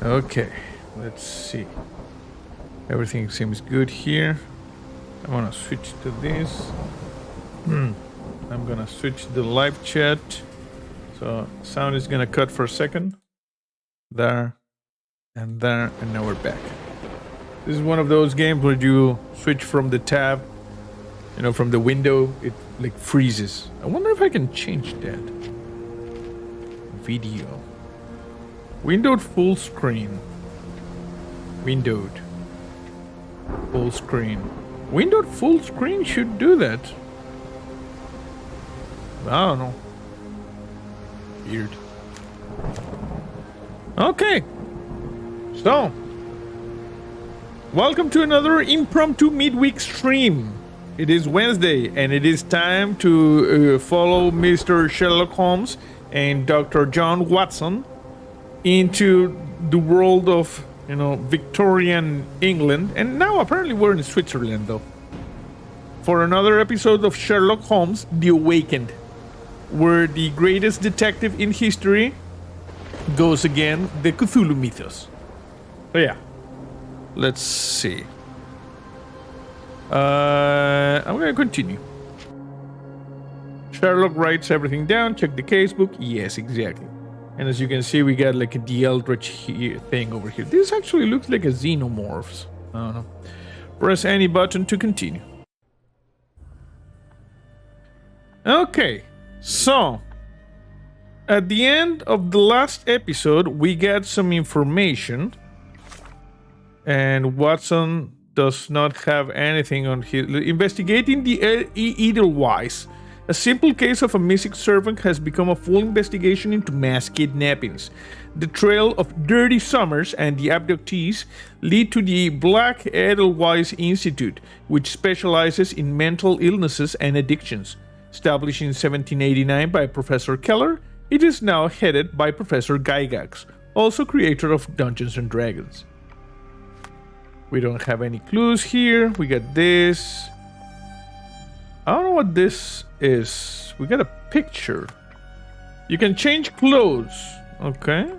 Okay, let's see. Everything seems good here. I want to switch to this. I'm gonna switch the live chat. So sound is gonna cut for a second. There, and now we're back. This is one of those games where you switch from the tab, from the window, it like freezes. I wonder if I can change that. Video. Windowed full screen. Windowed. Full screen. Windowed full screen should do that. I don't know. Weird. Okay. So, welcome to another impromptu midweek stream. It is Wednesday, and it is time to follow Mr. Sherlock Holmes and Dr. John Watson into the world of, Victorian England. And now apparently we're in Switzerland, though. For another episode of Sherlock Holmes, The Awakened, where the greatest detective in history goes again, the Cthulhu Mythos. So yeah, let's see. I'm gonna continue. Sherlock writes everything down. Check the casebook. Yes, exactly. And as you can see, we got like the Eldritch thing over here. This actually looks like a xenomorphs. I don't know. Press any button to continue. Okay, so at the end of the last episode, we got some information, and Watson does not have anything on his investigating the Edelweiss. A simple case of a missing servant has become a full investigation into mass kidnappings. The trail of Dirty Summers and the abductees lead to the Black Edelweiss Institute, which specializes in mental illnesses and addictions. Established in 1789 by Professor Keller, it is now headed by Professor Gygax, also creator of Dungeons and Dragons. We don't have any clues here. We got this. I don't know what this is. We got a picture. You can change clothes. Okay.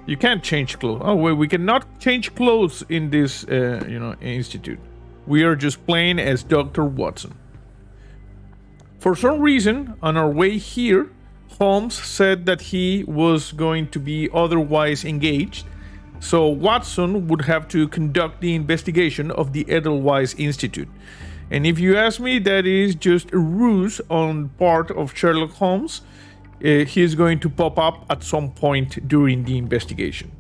You can't change clothes. Oh, wait, we cannot change clothes in this, institute. We are just playing as Dr. Watson. For some reason, on our way here, Holmes said that he was going to be otherwise engaged, so Watson would have to conduct the investigation of the Edelweiss Institute. And if you ask me, that is just a ruse on part of Sherlock Holmes. He's going to pop up at some point during the investigation.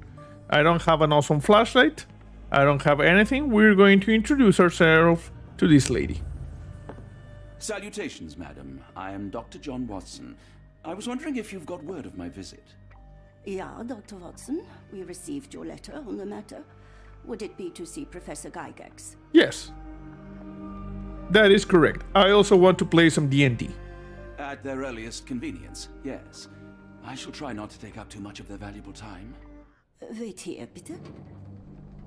I don't have an awesome flashlight. I don't have anything. We're going to introduce ourselves to this lady. Salutations, madam. I am Dr. John Watson. I was wondering if you've got word of my visit. Yeah, Dr. Watson. We received your letter on the matter. Would it be to see Professor Gygax? Yes. That is correct. I also want to play some D&D. At their earliest convenience, yes. I shall try not to take up too much of their valuable time. Wait here, bitte.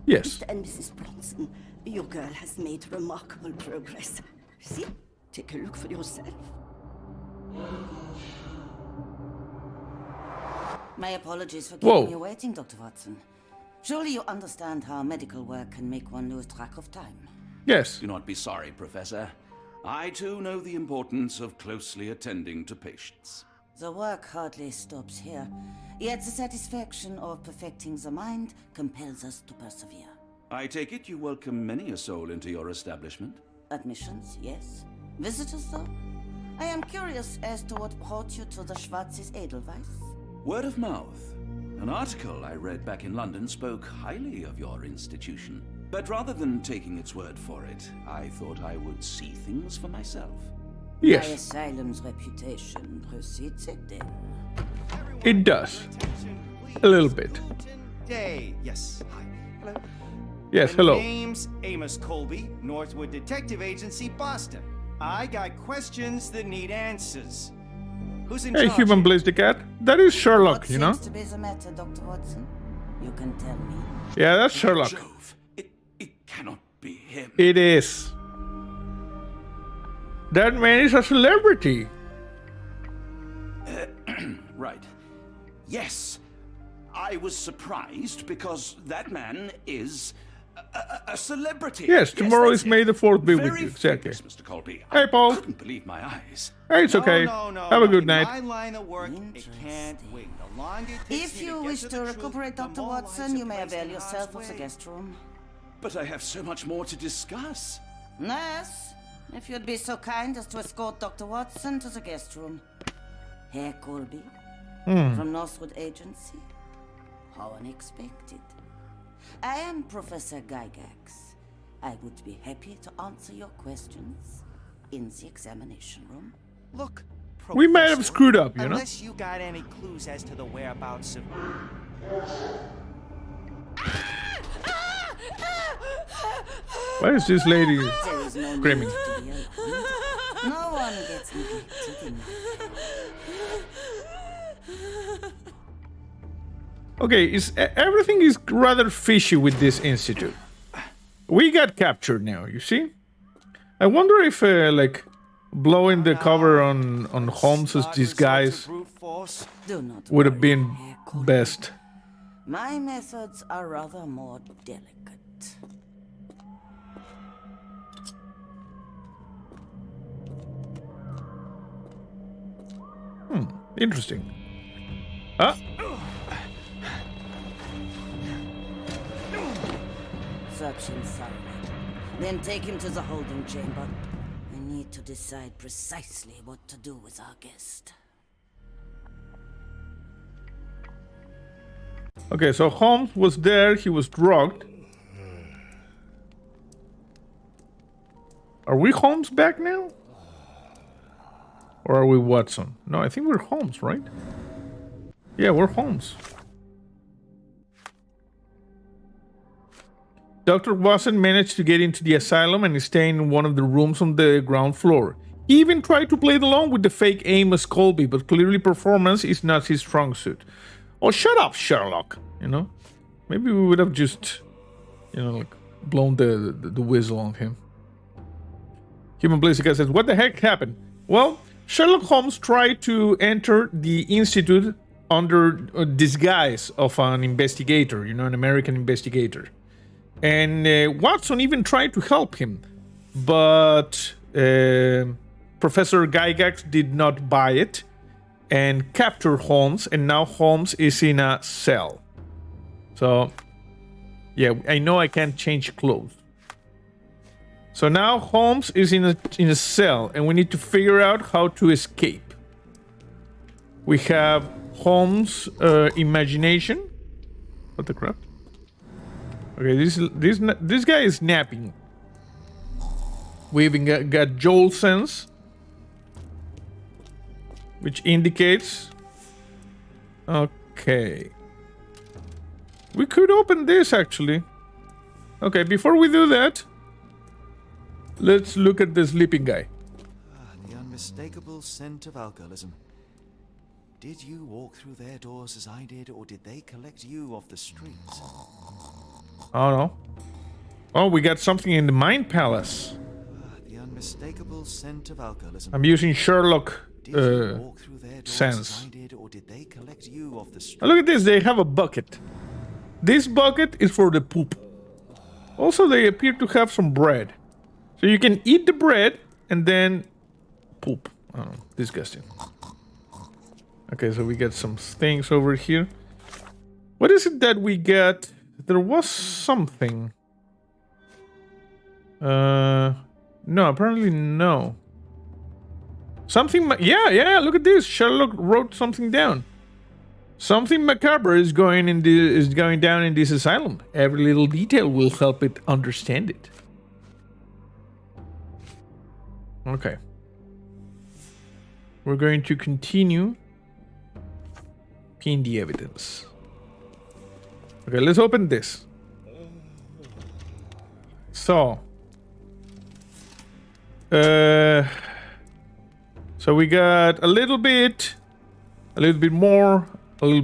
Yes. Mr. and Mrs. Bronson, your girl has made remarkable progress. See? Take a look for yourself. My apologies for keeping you waiting, Dr. Watson. Surely you understand how medical work can make one lose track of time. Yes. Do not be sorry, Professor. I too know the importance of closely attending to patients. The work hardly stops here, yet the satisfaction of perfecting the mind compels us to persevere. I take it you welcome many a soul into your establishment? Admissions, yes. Visitors, though? I am curious as to what brought you to the Schwarzes Edelweiss. Word of mouth. An article I read back in London spoke highly of your institution. But rather than taking its word for it, I thought I would see things for myself. Yes. My asylum's reputation precedes it, then. It does. A little bit. Day. Yes. Hi. Hello. Yes, My hello. name's Amos Colby, Northwood Detective Agency, Boston. I got questions that need answers. Who's in Hey, charge? human Blaze the Cat. That is Sherlock, What you know? seems to be the matter, Dr. Watson? You can tell me. Yeah, that's Sherlock. Jove, it cannot be him. It is. That man is a celebrity. Right. Yes. I I was surprised because that man is a celebrity. Yes, tomorrow that's is May the 4th be with Very you. Exactly. famous, Mr. Colby. Hey, Paul. I couldn't believe my eyes. Hey, it's okay. Have a good In night. my line of work, it can't wait. The longer it takes If me you get wish to to the truth, recuperate, the Dr. more Watson, lives you are may placed avail in yourself harm's of the way. guest room. But I have so much more to discuss. Yes, if you'd be so kind as to escort Dr. Watson to the guest room. Herr Colby, from Northwood Agency. How unexpected. I am Professor Gygax. I would be happy to answer your questions in the examination room. Look, We might have Professor, screwed up, you know? Unless you got any clues as to the whereabouts of... Why is this lady There is no screaming? need to be alarmed. No one gets neglected in my care. Okay, everything is rather fishy with this institute. We got captured now, you see? I wonder if, like, blowing the cover on Holmes's disguise Brute force. Do not would have worry, been Herr Colby. best. My methods are rather more delicate. Interesting. Ah, Search him thoroughly. Then take him to the holding chamber. I need to decide precisely what to do with our guest. okay, so Holmes was there, he was drugged. Are we Holmes back now? Or are we Watson? No, I think we're Holmes, right? Yeah, we're Holmes. Dr. Watson managed to get into the asylum and is staying in one of the rooms on the ground floor. He even tried to play along with the fake Amos Colby, but clearly performance is not his strong suit. Oh, shut up, Sherlock. You know? Maybe we would have just, you know, like, blown the whistle on him. Human Blazica says, what the heck happened? Well, Sherlock Holmes tried to enter the institute under disguise of an investigator, you know, an American investigator. And Watson even tried to help him, but Professor Gygax did not buy it and captured Holmes, and now Holmes is in a cell. So, yeah, I know I can't change clothes. So now Holmes is in a cell, and we need to figure out how to escape. We have Holmes' imagination. What the crap? Okay, this guy is napping. We even got Joel sense, which indicates. Okay. We could open this actually. Okay, before we do that, let's look at the sleeping guy. The unmistakable scent of alcoholism. Did you walk through their doors as I did, or did they collect you off the streets? Oh no. Oh, we got something in the Mind Palace. The unmistakable scent of alcoholism. I'm using Sherlock Did you walk through their doors sense. as I did, or did they collect you off the streets? Now look at this, they have a bucket. This bucket is for the poop. Also, they appear to have some bread. So you can eat the bread and then poop. I don't know, disgusting. Okay, so we get some things over here. What is it that we get? There was something. No, apparently no. Something, yeah, look at this. Sherlock wrote something down. Something macabre is going down in this asylum. Every little detail will help it understand it. Okay. We're going to continue pin the evidence. Okay, let's open this. So we got a little bit more, a little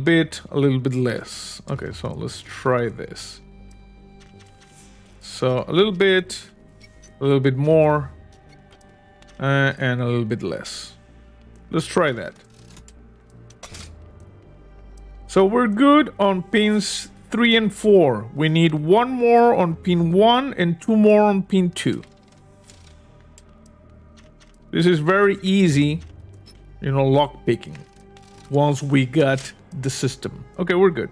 bit less. Okay, so let's try this. So a little bit more, and a little bit less. Let's try that. So we're good on pins 3 and 4. We need one more on pin 1 and 2 more on pin 2. This is very easy, you know, lock picking once we got the system. Okay, we're good.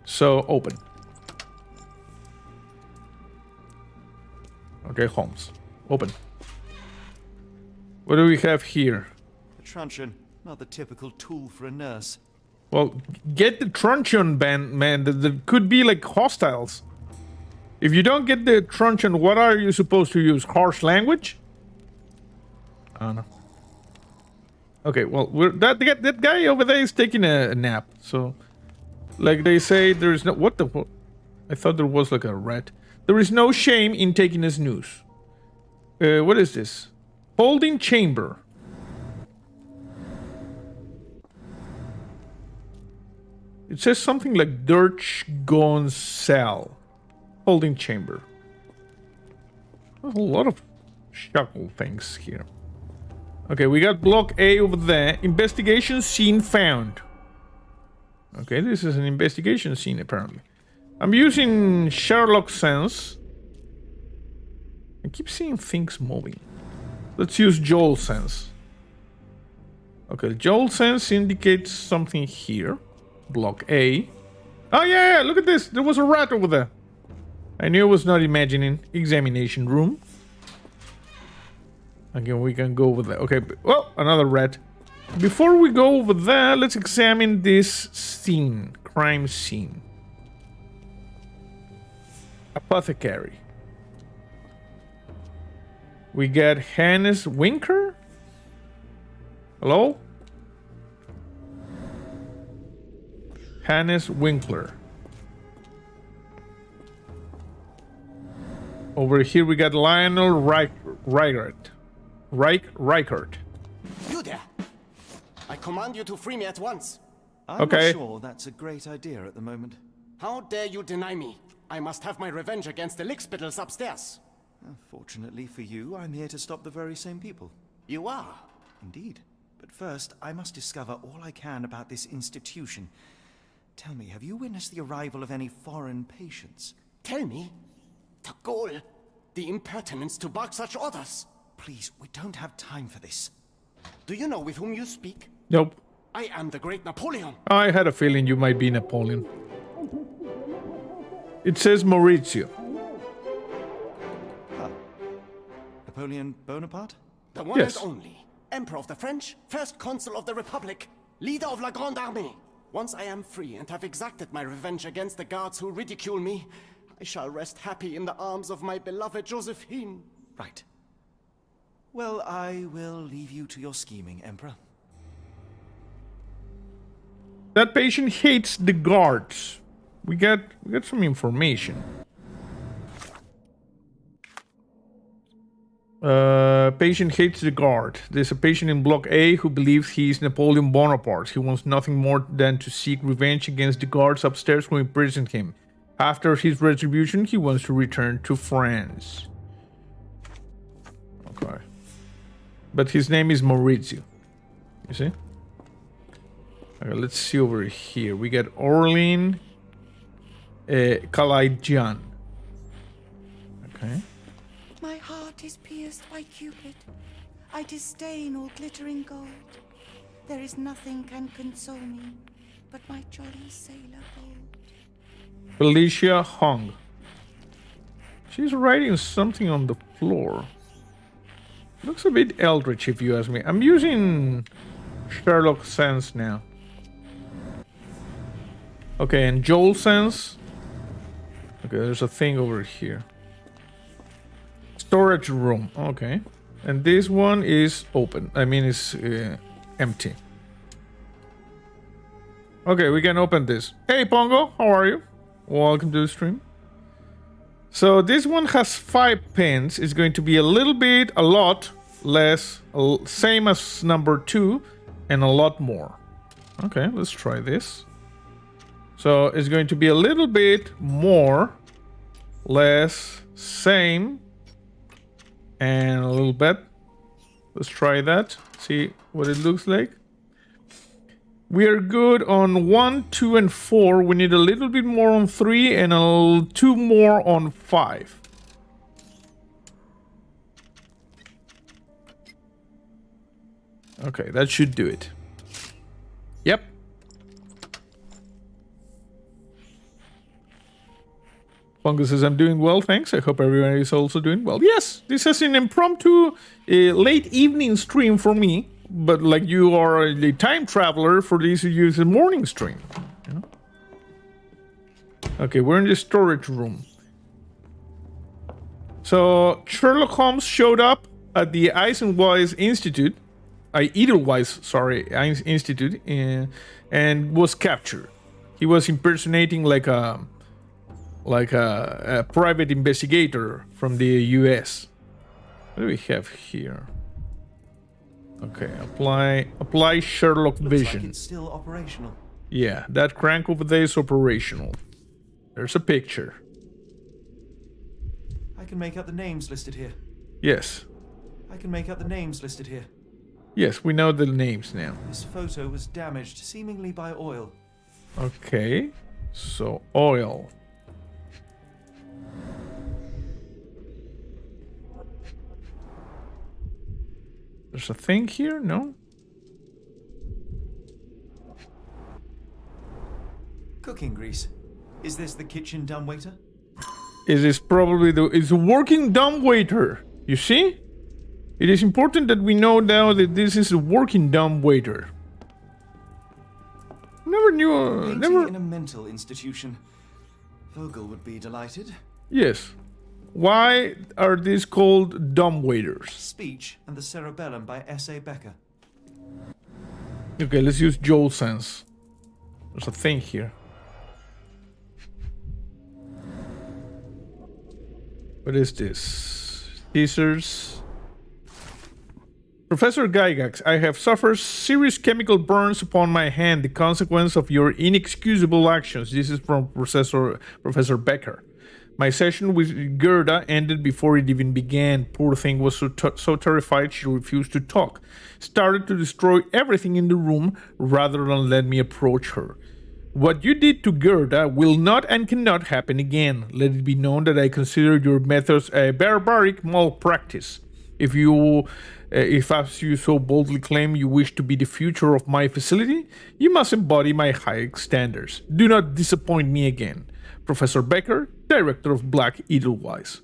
So open. Okay, Holmes. Open. What do we have here? A truncheon, not the typical tool for a nurse. Well, get the truncheon, man. There could be like hostiles. If you don't get the truncheon, what are you supposed to use? Harsh language? I don't know. Okay, well, that guy over there is taking a nap. So, like they say, there is no... What the... I thought there was like a rat. There is no shame in taking a snooze. What is this? Holding chamber. It says something like Dirch Gone Cell. Holding chamber. There's a lot of shuckle things here. Okay, we got block A over there. Investigation scene found. Okay, this is an investigation scene apparently. I'm using Sherlock sense. I keep seeing things moving. Let's use Joel sense. Okay, Joel sense indicates something here. Block A. Oh yeah, look at this. There was a rat over there. I knew I was not imagining. Examination room. Again, we can go over there. Okay, well, another rat. Before we go over there, let's examine this scene. Crime scene. Apothecary. We got Hannes Winker. Hello? Hannes Winkler. Over here we got Lionel Reichert. You there! I command you to free me at once. I'm not sure that's a great idea at the moment. How dare you deny me? I must have my revenge against the lickspittles upstairs. Fortunately for you, I'm here to stop the very same people. You are? Indeed. But first, I must discover all I can about this institution. Tell me, have you witnessed the arrival of any foreign patients? Tell me? The gall, the impertinence to bark such orders. Please, we don't have time for this. Do you know with whom you speak? Nope. I am the great Napoleon. I had a feeling you might be Napoleon. It says Maurizio. Napoleon Bonaparte? The one Yes. and only. Emperor of the French, first consul of the Republic, leader of La Grande Armée. Once I am free and have exacted my revenge against the guards who ridicule me, I shall rest happy in the arms of my beloved Josephine. Right. Well, I will leave you to your scheming, Emperor. That patient hates the guards. We got some information. Patient hates the guard. There's a patient in Block A who believes he's Napoleon Bonaparte. He wants nothing more than to seek revenge against the guards upstairs who imprisoned him. After his retribution, he wants to return to France. Okay. But his name is Maurizio. You see? Okay, let's see over here. We got Orlean Kalaidjan. Okay. My heart is pierced by Cupid. I disdain all glittering gold. There is nothing can console me but my jolly sailor bold. Felicia Hong. She's writing something on the floor. Looks a bit eldritch if you ask me. I'm using Sherlock sense now. Okay, and Joel sense. Okay, there's a thing over here. Storage room. Okay. And this one is open. I mean, it's empty. Okay, we can open this. Hey, Pongo, how are you? Welcome to the stream. So this one has 5 pins. It's going to be a lot less, same as number 2, and a lot more. Okay, let's try this. So it's going to be a little bit more, less, same, and a little bit. Let's try that. See what it looks like. We are good on 1, 2, and 4. We need a little bit more on 3 and 2 more on 5. Okay, that should do it. Yep. Fungus says, I'm doing well, thanks. I hope everyone is also doing well. Yes, this is an impromptu late evening stream for me. But like you are a time traveler, for this you use a morning stream. Yeah? Okay, we're in the storage room. So Sherlock Holmes showed up at the Edelweiss Institute, Institute, and was captured. He was impersonating like a private investigator from the U.S. What do we have here? Okay, apply Sherlock vision. Like it's still operational. Yeah, that crank over there is operational. There's a picture. I can make out the names listed here. Yes. I can make out the names listed here. Yes, we know the names now. This photo was damaged, seemingly by oil. Okay, so oil. There's a thing here? No? Cooking grease. Is this the kitchen dumbwaiter? Is this probably it's a working dumbwaiter? You see? It is important that we know now that this is a working dumbwaiter. Never knew. Painting Never. in a mental institution. Vogel would be delighted. Yes. Why are these called dumbwaiters? Speech and the Cerebellum by S.A. Becker. Okay, let's use Joel sense. There's a thing here. What is this? Scissors. Professor Gygax, I have suffered serious chemical burns upon my hand, the consequence of your inexcusable actions. This is from Professor Becker. My session with Gerda ended before it even began. Poor thing was so terrified she refused to talk. Started to destroy everything in the room rather than let me approach her. What you did to Gerda will not and cannot happen again. Let it be known that I consider your methods a barbaric malpractice. If as you so boldly claim you wish to be the future of my facility, you must embody my high standards. Do not disappoint me again. Professor Becker, director of Black Edelweiss.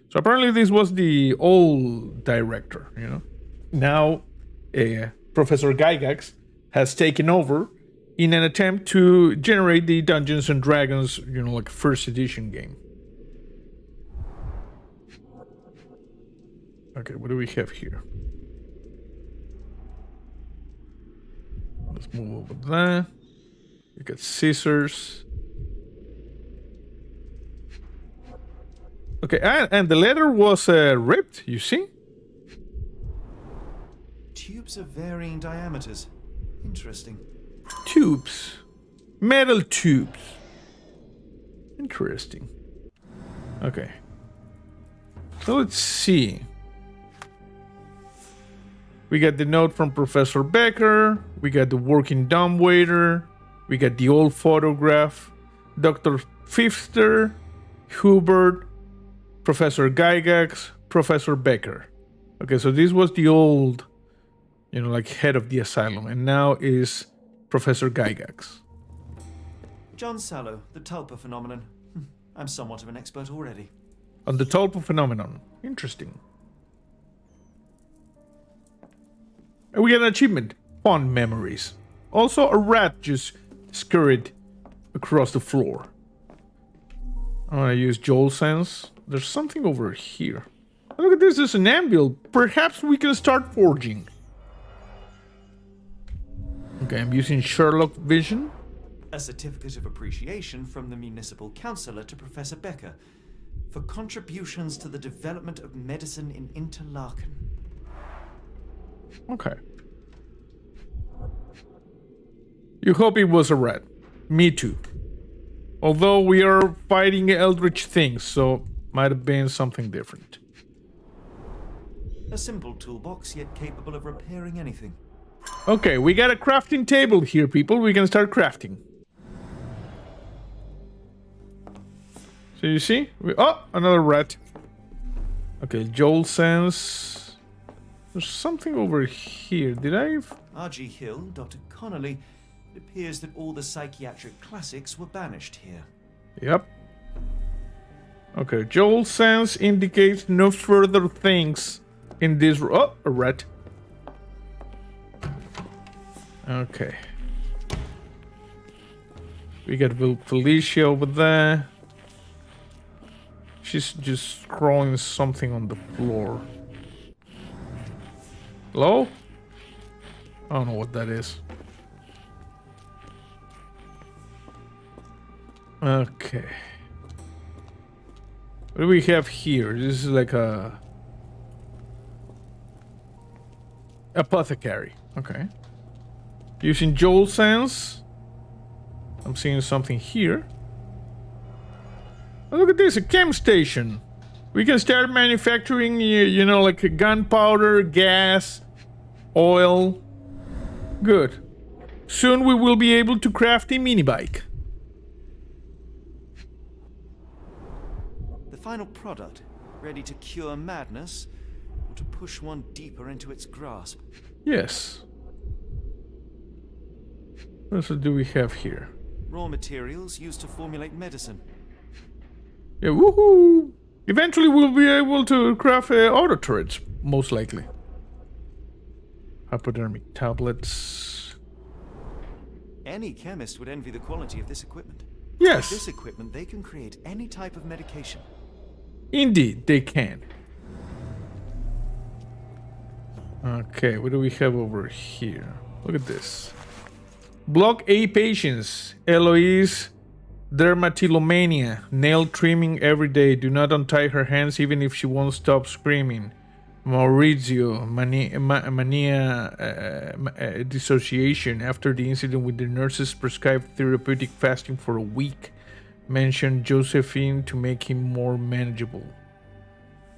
So apparently this was the old director, you know. Now, Professor Gygax has taken over in an attempt to generate the Dungeons and Dragons, you know, like first edition game. Okay, what do we have here? Let's move over there. We got scissors. Okay, and the leather was ripped, you see? Tubes of varying diameters. Interesting. Tubes. Metal tubes. Interesting. Okay. So let's see. We got the note from Professor Becker. We got the working dumbwaiter. We got the old photograph. Dr. Pfister, Hubert, Professor Gygax, Professor Becker. Okay, so this was the old, you know, like head of the asylum, and now is Professor Gygax. John Sallow, the Tulpa phenomenon. I'm somewhat of an expert already. On the Tulpa phenomenon. Interesting. And we get an achievement. Fond memories. Also, a rat just scurried across the floor. I'm gonna use Joel sense. There's something over here. Look at this, there's an anvil. Perhaps we can start forging. Okay, I'm using Sherlock vision. A certificate of appreciation from the municipal councillor to Professor Becker for contributions to the development of medicine in Interlaken. Okay. You hope it was a rat. Me too. Although we are fighting eldritch things, so might have been something different. A simple toolbox, yet capable of repairing anything. Okay, we got a crafting table here, people. We can start crafting. So you see? Oh, another rat. Okay, Joel sense. There's something over here. Did I... R.G. Hill, Dr. Connolly, it appears that all the psychiatric classics were banished here. Yep. Okay, Joel sense indicates no further things in this... Oh, a rat. Okay. We got Felicia over there. She's just scrolling something on the floor. Hello? I don't know what that is. Okay. What do we have here? This is like a... apothecary. Okay. Using Joel sense. I'm seeing something here. Oh, look at this, a chem station. We can start manufacturing, you know, like gunpowder, gas, oil. Good. Soon we will be able to craft a mini bike. The final product, ready to cure madness, or to push one deeper into its grasp. Yes. What else do we have here? Raw materials used to formulate medicine. Yeah, woohoo! Eventually we'll be able to craft auto turrets, most likely. Hypodermic tablets. Any chemist would envy the quality of this equipment. Yes. With this equipment, they can create any type of medication. Indeed, they can. Okay, what do we have over here? Look at this. Block A patients. Eloise, dermatillomania. Nail trimming every day. Do not untie her hands even if she won't stop screaming. Maurizio, mania, dissociation. After the incident with the nurses, prescribed therapeutic fasting for a week. Mentioned Josephine to make him more manageable.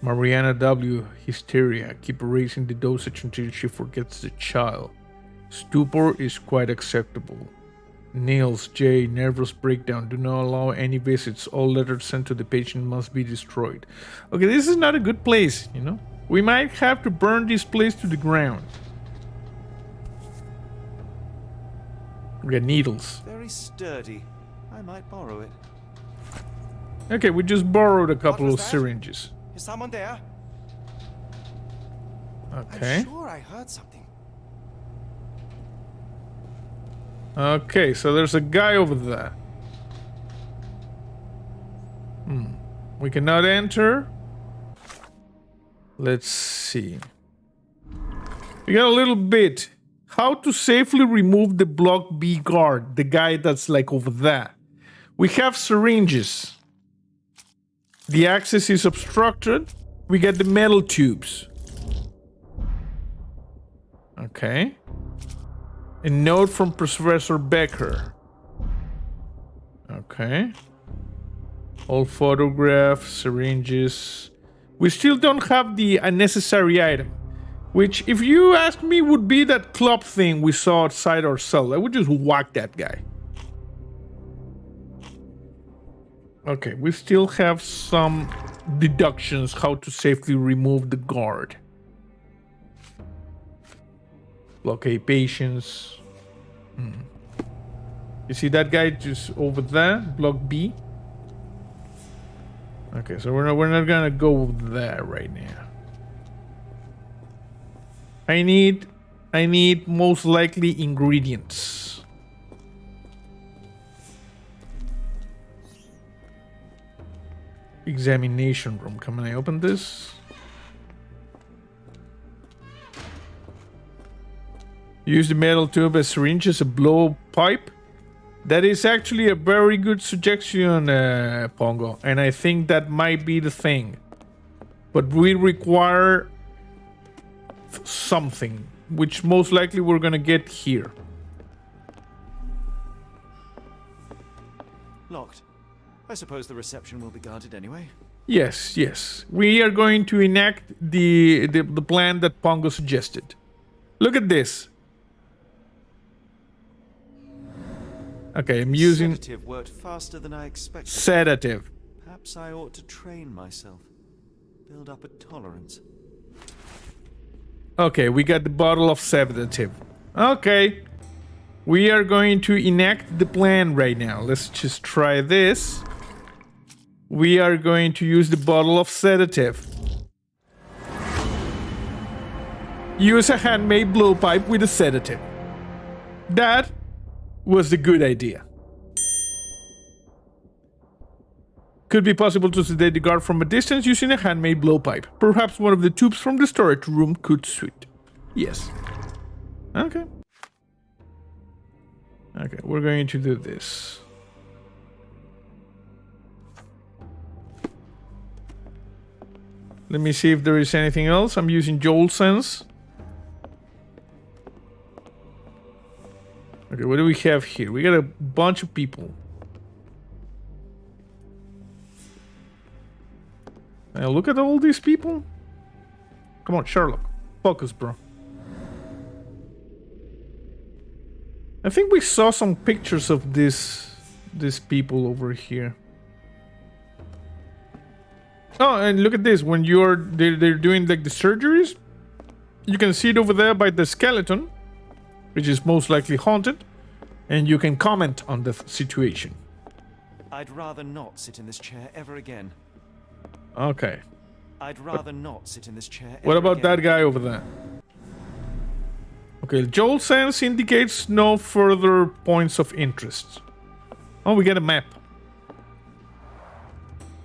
Mariana W, hysteria. Keep raising the dosage until she forgets the child. Stupor is quite acceptable. Niels J, nervous breakdown. Do not allow any visits. All letters sent to the patient must be destroyed. Okay, this is not a good place, you know. We might have to burn this place to the ground. We got needles. Very sturdy. I might borrow it. Okay, we just borrowed a couple was of that? syringes. Is someone there? Okay. I'm sure I heard something. Okay, so there's a guy over there. We cannot enter. Let's see. We got a little bit. How to safely remove the block B guard, the guy that's like over there. We have syringes. The access is obstructed. We get the metal tubes. Okay. A note from Professor Becker. Okay. All photographs, syringes. We still don't have the unnecessary item. Which, if you ask me, would be that club thing we saw outside our cell. I would just whack that guy. Okay, we still have some deductions how to safely remove the guard. Block A patients. You see that guy just over there? Block B. Okay, so we're not gonna go there right now. I need most likely ingredients. Examination room. Can I open this? Use the metal tube as syringe as a blowpipe. That is actually a very good suggestion, Pongo. And I think that might be the thing. But we require something, which most likely we're gonna get here. Locked. I suppose the reception will be guarded anyway. Yes, yes. We are going to enact the plan that Pongo suggested. Look at this. Okay, I'm using Sedative worked faster than I expected. sedative. Perhaps I ought to train myself. Build up a tolerance. Okay, we got the bottle of sedative. Okay. We are going to enact the plan right now. Let's just try this. We are going to use the bottle of sedative. Use a handmade blowpipe with a sedative. That was a good idea. Could be possible to sedate the guard from a distance using a handmade blowpipe. Perhaps one of the tubes from the storage room could suit. Yes. Okay. Okay, we're going to do this. Let me see if there is anything else. I'm using Joel Sense. Okay, what do we have here? We got a bunch of people. Now look at all these people. Come on, Sherlock. Focus, bro. I think we saw some pictures of these people over here. Oh, and look at this. When they're doing like the surgeries, you can see it over there by the skeleton, which is most likely haunted, and you can comment on the situation. I'd rather not sit in this chair ever again. Okay. I'd rather not sit in this chair ever What about again. that guy over there? Okay, Joel Sense indicates no further points of interest. Oh, we get a map.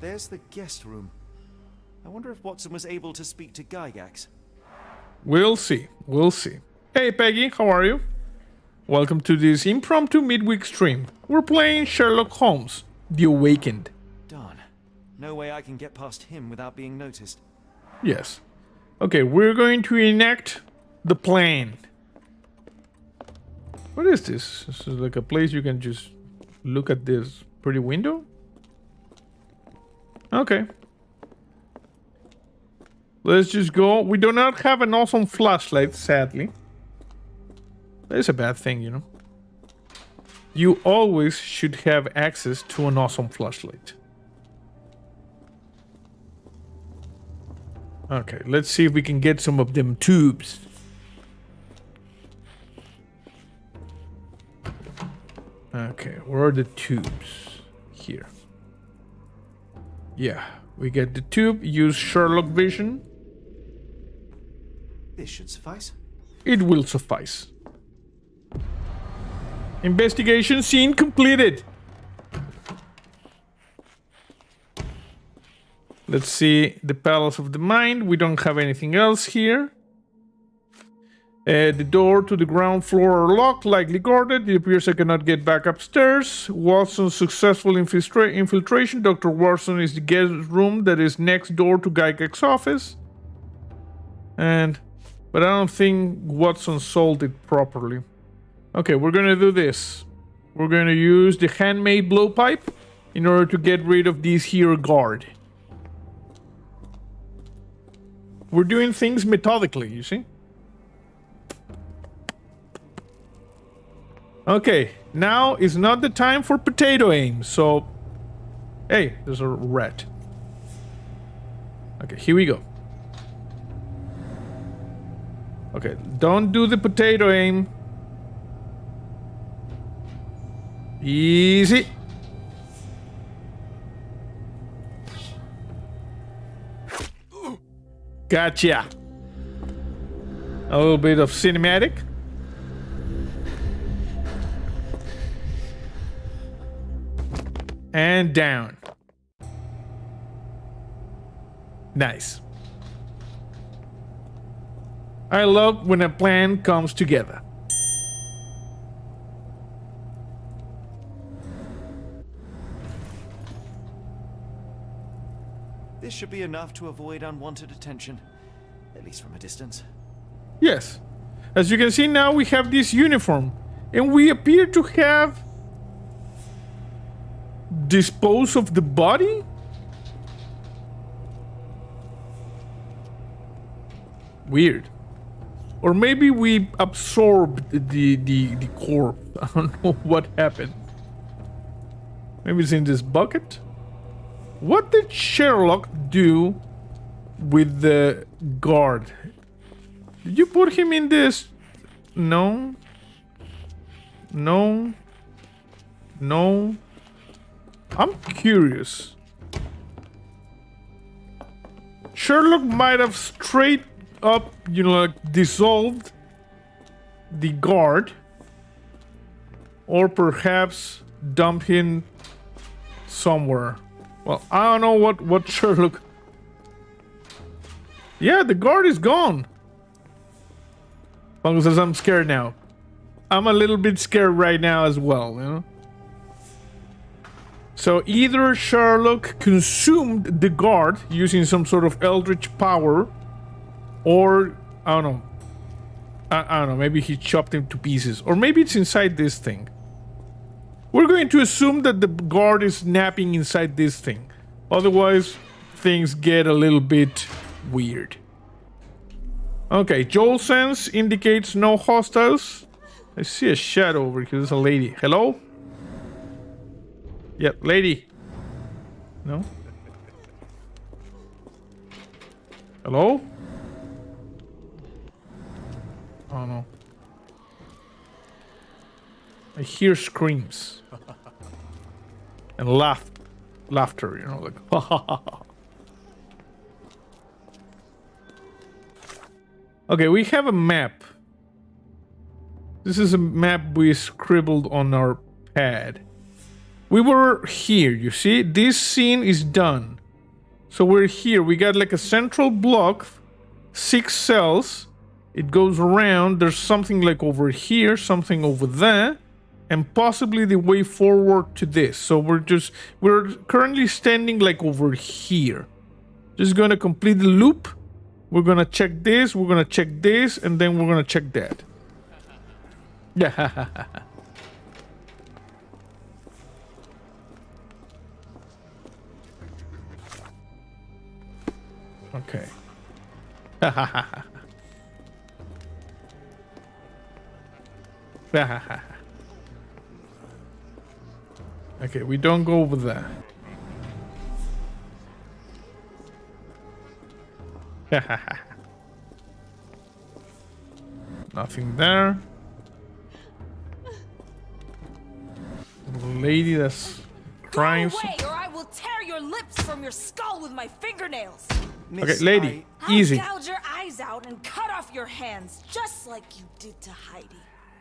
There's the guest room. I wonder if Watson was able to speak to Gygax. We'll see. We'll see. Hey, Peggy, how are you? Welcome to this impromptu midweek stream. We're playing Sherlock Holmes, The Awakened. Darn. No way I can get past him without being noticed. Yes. Okay, we're going to enact the plan. What is this? This is like a place you can just look at this pretty window? Okay. Let's just go. We do not have an awesome flashlight, sadly. That is a bad thing, you know. You always should have access to an awesome flashlight. Okay, let's see if we can get some of them tubes. Okay, where are the tubes? Here. Yeah, we get the tube. Use Sherlock Vision. This should suffice. It will suffice. Investigation scene completed. Let's see the Palace of the Mind. We don't have anything else here. The door to the ground floor are locked, likely guarded. It appears I cannot get back upstairs. Watson's successful infiltration. Dr. Watson is the guest room that is next door to Gygax's office. But I don't think Watson sold it properly. Okay, we're gonna do this. We're gonna use the handmade blowpipe in order to get rid of this here guard. We're doing things methodically, you see? Okay, now is not the time for potato aim, so... Hey, there's a rat. Okay, here we go. Okay, don't do the potato aim. Easy. Gotcha. A little bit of cinematic. And down. Nice. I love when a plan comes together. This should be enough to avoid unwanted attention, at least from a distance. Yes. As you can see now, we have this uniform. And we appear to have... dispose of the body? Weird. Or maybe we absorbed the corpse. I don't know what happened. Maybe it's in this bucket. What did Sherlock do with the guard? Did you put him in this? No. No. No. I'm curious. Sherlock might have straight up, you know, like dissolved the guard. Or perhaps dump him somewhere. Well, I don't know what Sherlock... Yeah, the guard is gone. Fungus says I'm scared now. I'm a little bit scared right now as well, you know? So either Sherlock consumed the guard using some sort of eldritch power, or I don't know. I don't know, maybe he chopped him to pieces. Or maybe it's inside this thing. We're going to assume that the guard is napping inside this thing. Otherwise, things get a little bit weird. Okay, Joel sense indicates no hostiles. I see a shadow over here. There's a lady. Hello? Yep, lady. No? Hello? Oh no. I hear screams. And laughter, you know, like ha ha ha ha. Okay, we have a map. This is a map we scribbled on our pad. We were here, you see? This scene is done. So we're here. We got like a central block, 6 cells. It goes around. There's something like over here, something over there, and possibly the way forward to this. So we're currently standing like over here. Just gonna complete the loop. We're gonna check this, we're gonna check this, and then we're gonna check that. Yeah. Okay. Okay, we don't go over there. Nothing there. Lady that's crying. Go away, or I will tear your lips from your skull with my fingernails. Okay, lady, easy. I'll gouge your eyes out and cut off your hands, just like you did to Heidi.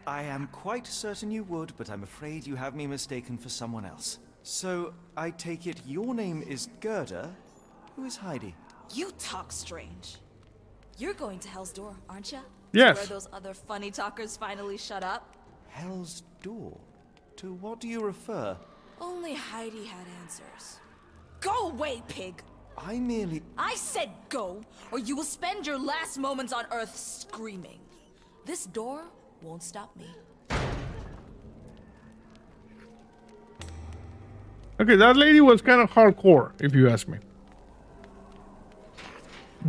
I am quite certain you would, but I'm afraid you have me mistaken for someone else. So, I take it your name is Gerda? Who is Heidi? You talk strange. You're going to Hell's Door, aren't you? Yes. Where those other funny talkers finally shut up? Hell's Door? To what do you refer? Only Heidi had answers. Go away, pig! I said go, or you will spend your last moments on Earth screaming. This door won't stop me. Okay, that lady was kind of hardcore, if you ask me.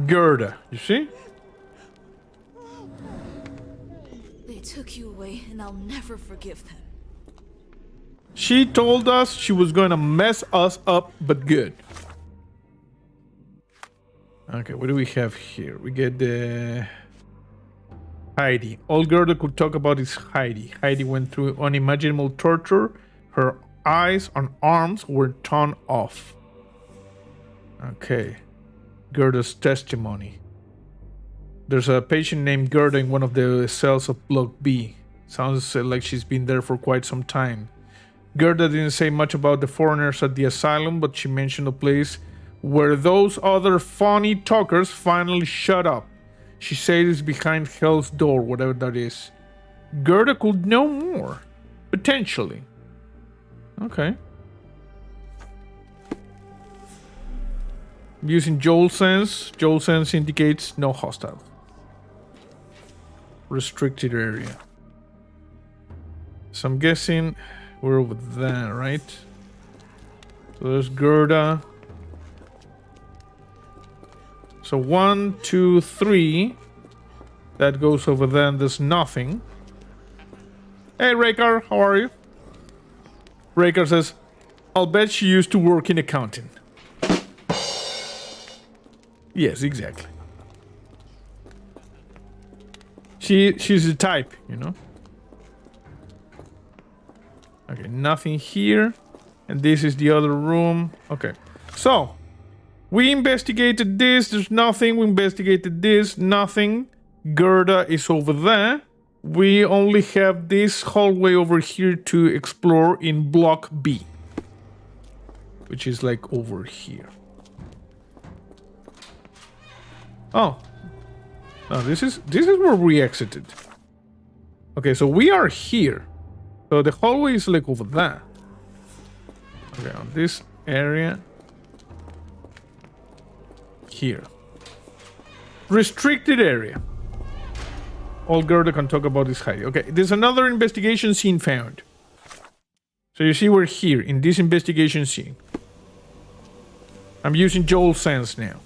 Gerda, you see? They took you away, and I'll never forgive them. She told us she was going to mess us up, but good. Okay, what do we have here? We get the... Heidi. All Gerda could talk about is Heidi. Heidi went through unimaginable torture. Her eyes and arms were torn off. Okay. Gerda's testimony. There's a patient named Gerda in one of the cells of Block B. Sounds like she's been there for quite some time. Gerda didn't say much about the foreigners at the asylum, but she mentioned a place where those other funny talkers finally shut up. She said it's behind Hell's Door, whatever that is. Gerda could know more. Potentially. Okay. Using Joel sense. Joel sense indicates no hostile. Restricted area. So I'm guessing we're over there, right? So there's Gerda. So 1, 2, 3. That goes over there and there's nothing. Hey, Raker, how are you? Raker says, I'll bet she used to work in accounting. Yes, exactly. She's the type, you know? Okay, nothing here. And this is the other room. Okay. So, we investigated this. There's nothing. We investigated this. Nothing. Gerda is over there. We only have this hallway over here to explore in block B. Which is like over here. Oh. No, this is where we exited. Okay, so we are here. So the hallway is like over there. Okay, on this area. Here. Restricted area. All Gerda can talk about is Heidi. Okay, there's another investigation scene found. So you see we're here in this investigation scene. I'm using Joel's sense now.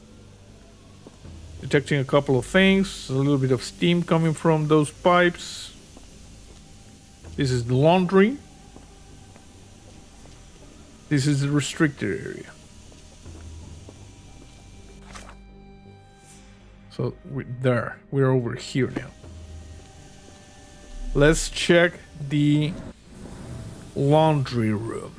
Detecting a couple of things. A little bit of steam coming from those pipes. This is the laundry. This is the restricted area. So we're over here now. Let's check the laundry room.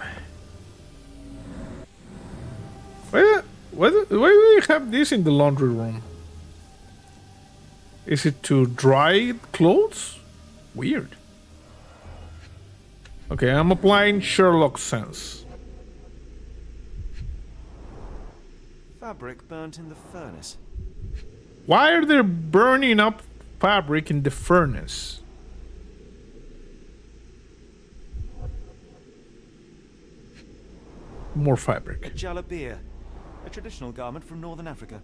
Why do they have this in the laundry room? Is it to dry clothes? Weird. Okay, I'm applying Sherlock sense. Fabric burnt in the furnace. Why are they burning up fabric in the furnace? More fabric. A jalabia, a traditional garment from northern Africa.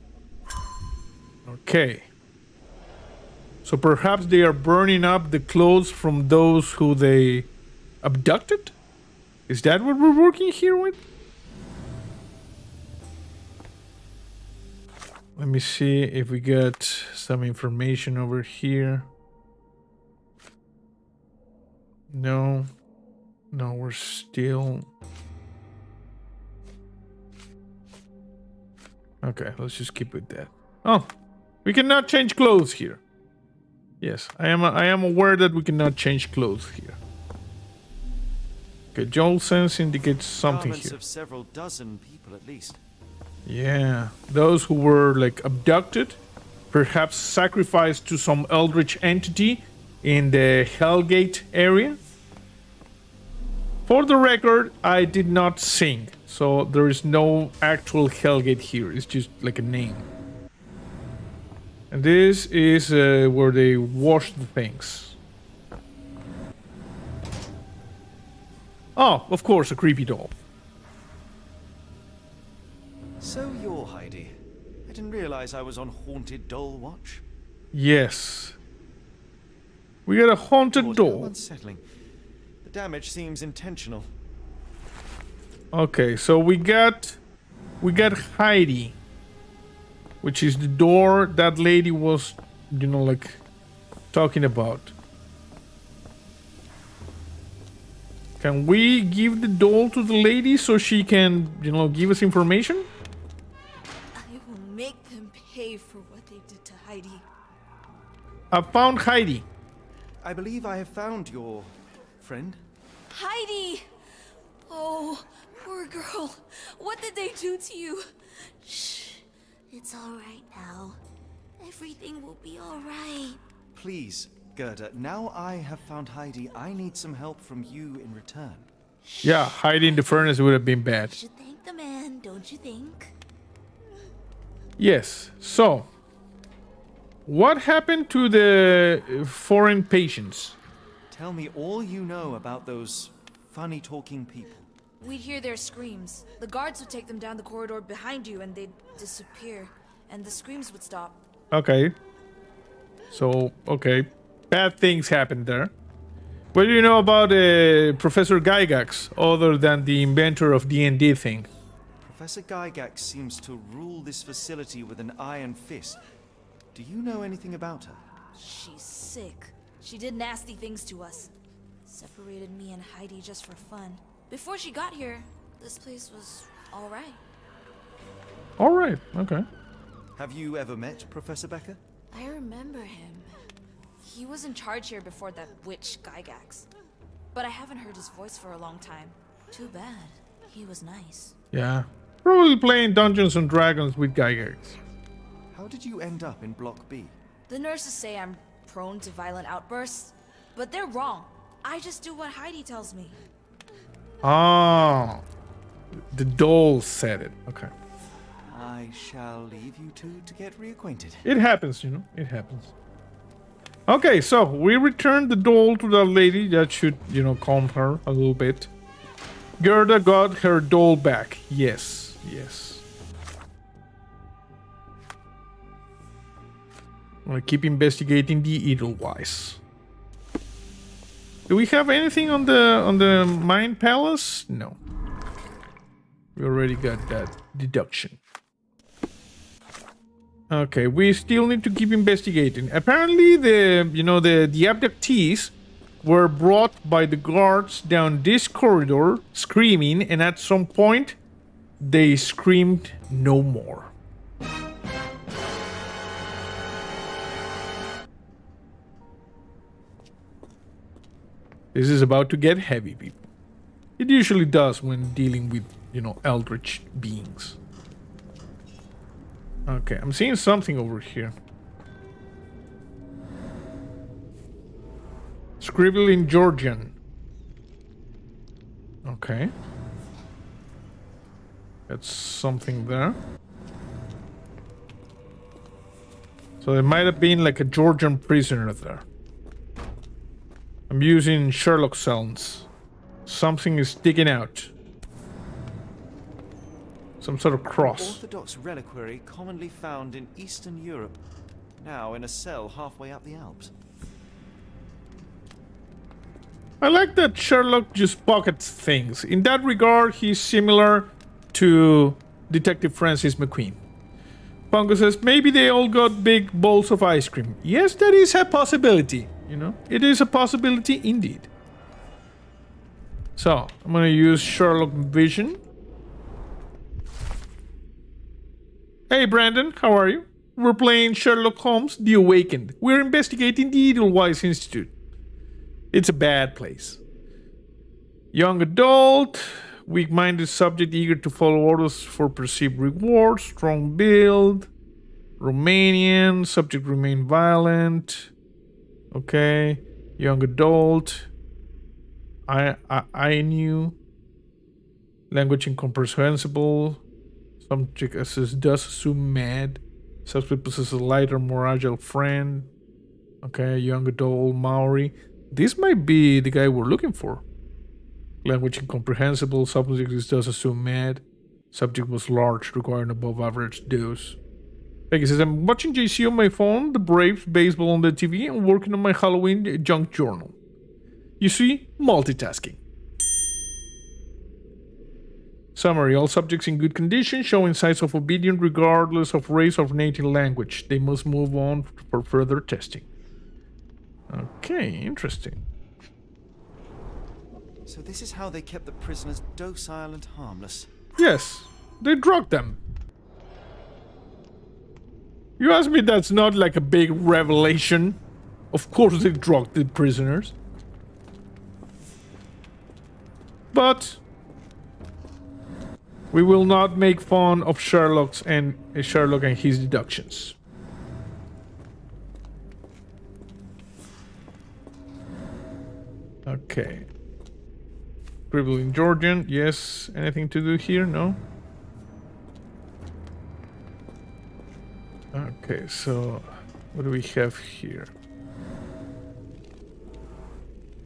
Okay. So perhaps they are burning up the clothes from those who they abducted? Is that what we're working here with? Let me see if we get some information over here. No. No, we're still... Okay, let's just keep with that. Oh, we cannot change clothes here. Yes, I am aware that we cannot change clothes here. Okay, Joel sense indicates something Garments here. of several dozen people at least. Yeah, those who were like abducted, perhaps sacrificed to some eldritch entity in the Hellgate area. For the record, I did not sing, so there is no actual Hellgate here. It's just like a name. And this is where they wash the things. Oh, of course, a creepy doll. So you're Heidi. I didn't realize I was on Haunted Doll Watch. Yes. We got a haunted Lord, doll. how unsettling. The damage seems intentional. Okay, so we got Heidi, which is the door that lady was, you know, like talking about. Can we give the doll to the lady so she can, you know, give us information? I will make them pay for what they did to Heidi. I found Heidi. I believe I have found your friend. Heidi! Oh, poor girl. What did they do to you? Shh. It's all right now. Everything will be all right. Please, Gerda, now I have found Heidi, I need some help from you in return. Yeah, Heidi in the furnace would have been bad. Should thank the man, don't you think? Yes, so what happened to the foreign patients? Tell me all you know about those funny talking people. We'd hear their screams. The guards would take them down the corridor behind you and they'd disappear. And the screams would stop. Okay. So, okay. Bad things happened there. What do you know about Professor Gygax, other than the inventor of D&D thing? Professor Gygax seems to rule this facility with an iron fist. Do you know anything about her? She's sick. She did nasty things to us. Separated me and Heidi just for fun. Before she got here, this place was alright. Alright, okay. Have you ever met Professor Becker? I remember him. He was in charge here before that witch Gygax. But I haven't heard his voice for a long time. Too bad. He was nice. Yeah. Probably playing Dungeons and Dragons with Gygax. How did you end up in Block B? The nurses say I'm prone to violent outbursts, but they're wrong. I just do what Heidi tells me. Oh. The doll said it. Okay. I shall leave you two to get reacquainted. It happens, you know. It happens. Okay, so we returned the doll to that lady. That should, you know, calm her a little bit. Gerda got her doll back. Yes, yes. I'm gonna keep investigating the Edelweiss. Do we have anything on the Mind Palace? No. We already got that deduction. Okay, we still need to keep investigating. Apparently, the abductees were brought by the guards down this corridor, screaming, and at some point, they screamed no more. This is about to get heavy, people. It usually does when dealing with, you know, eldritch beings. Okay, I'm seeing something over here. Scribble in Georgian. Okay. That's something there. So there might have been like a Georgian prisoner there. I'm using Sherlock Holmes. Something is sticking out. Some sort of cross. Orthodox reliquary commonly found in Eastern Europe. Now in a cell halfway up the Alps. I like that Sherlock just pockets things. In that regard, he's similar to Detective Francis McQueen. Pongo says, maybe they all got big bowls of ice cream. Yes, that is a possibility. You know, it is a possibility indeed. So, I'm gonna use Sherlock Vision. Hey Brandon, how are you? We're playing Sherlock Holmes, The Awakened. We're investigating the Edelweiss Institute. It's a bad place. Young adult, weak-minded subject eager to follow orders for perceived reward, strong build, Romanian, subject remain violent. Okay, young adult. I knew. Language incomprehensible. Subject does assume mad. Subject possesses a lighter, more agile friend. Okay, young adult Maori. This might be the guy we're looking for. Language incomprehensible. Subject does assume mad. Subject was large, requiring above average dose. Like he says, I'm watching JC on my phone, the Braves baseball on the TV, and working on my Halloween junk journal. You see, multitasking. Summary: all subjects in good condition, showing signs of obedience regardless of race or native language. They must move on for further testing. Okay, interesting. So this is how they kept the prisoners docile and harmless. Yes, they drugged them. You ask me, that's not like a big revelation. Of course they drugged the prisoners. But we will not make fun of Sherlock and his deductions. Okay. Scribble in Georgian, yes. Anything to do here? No? Okay, so what do we have here?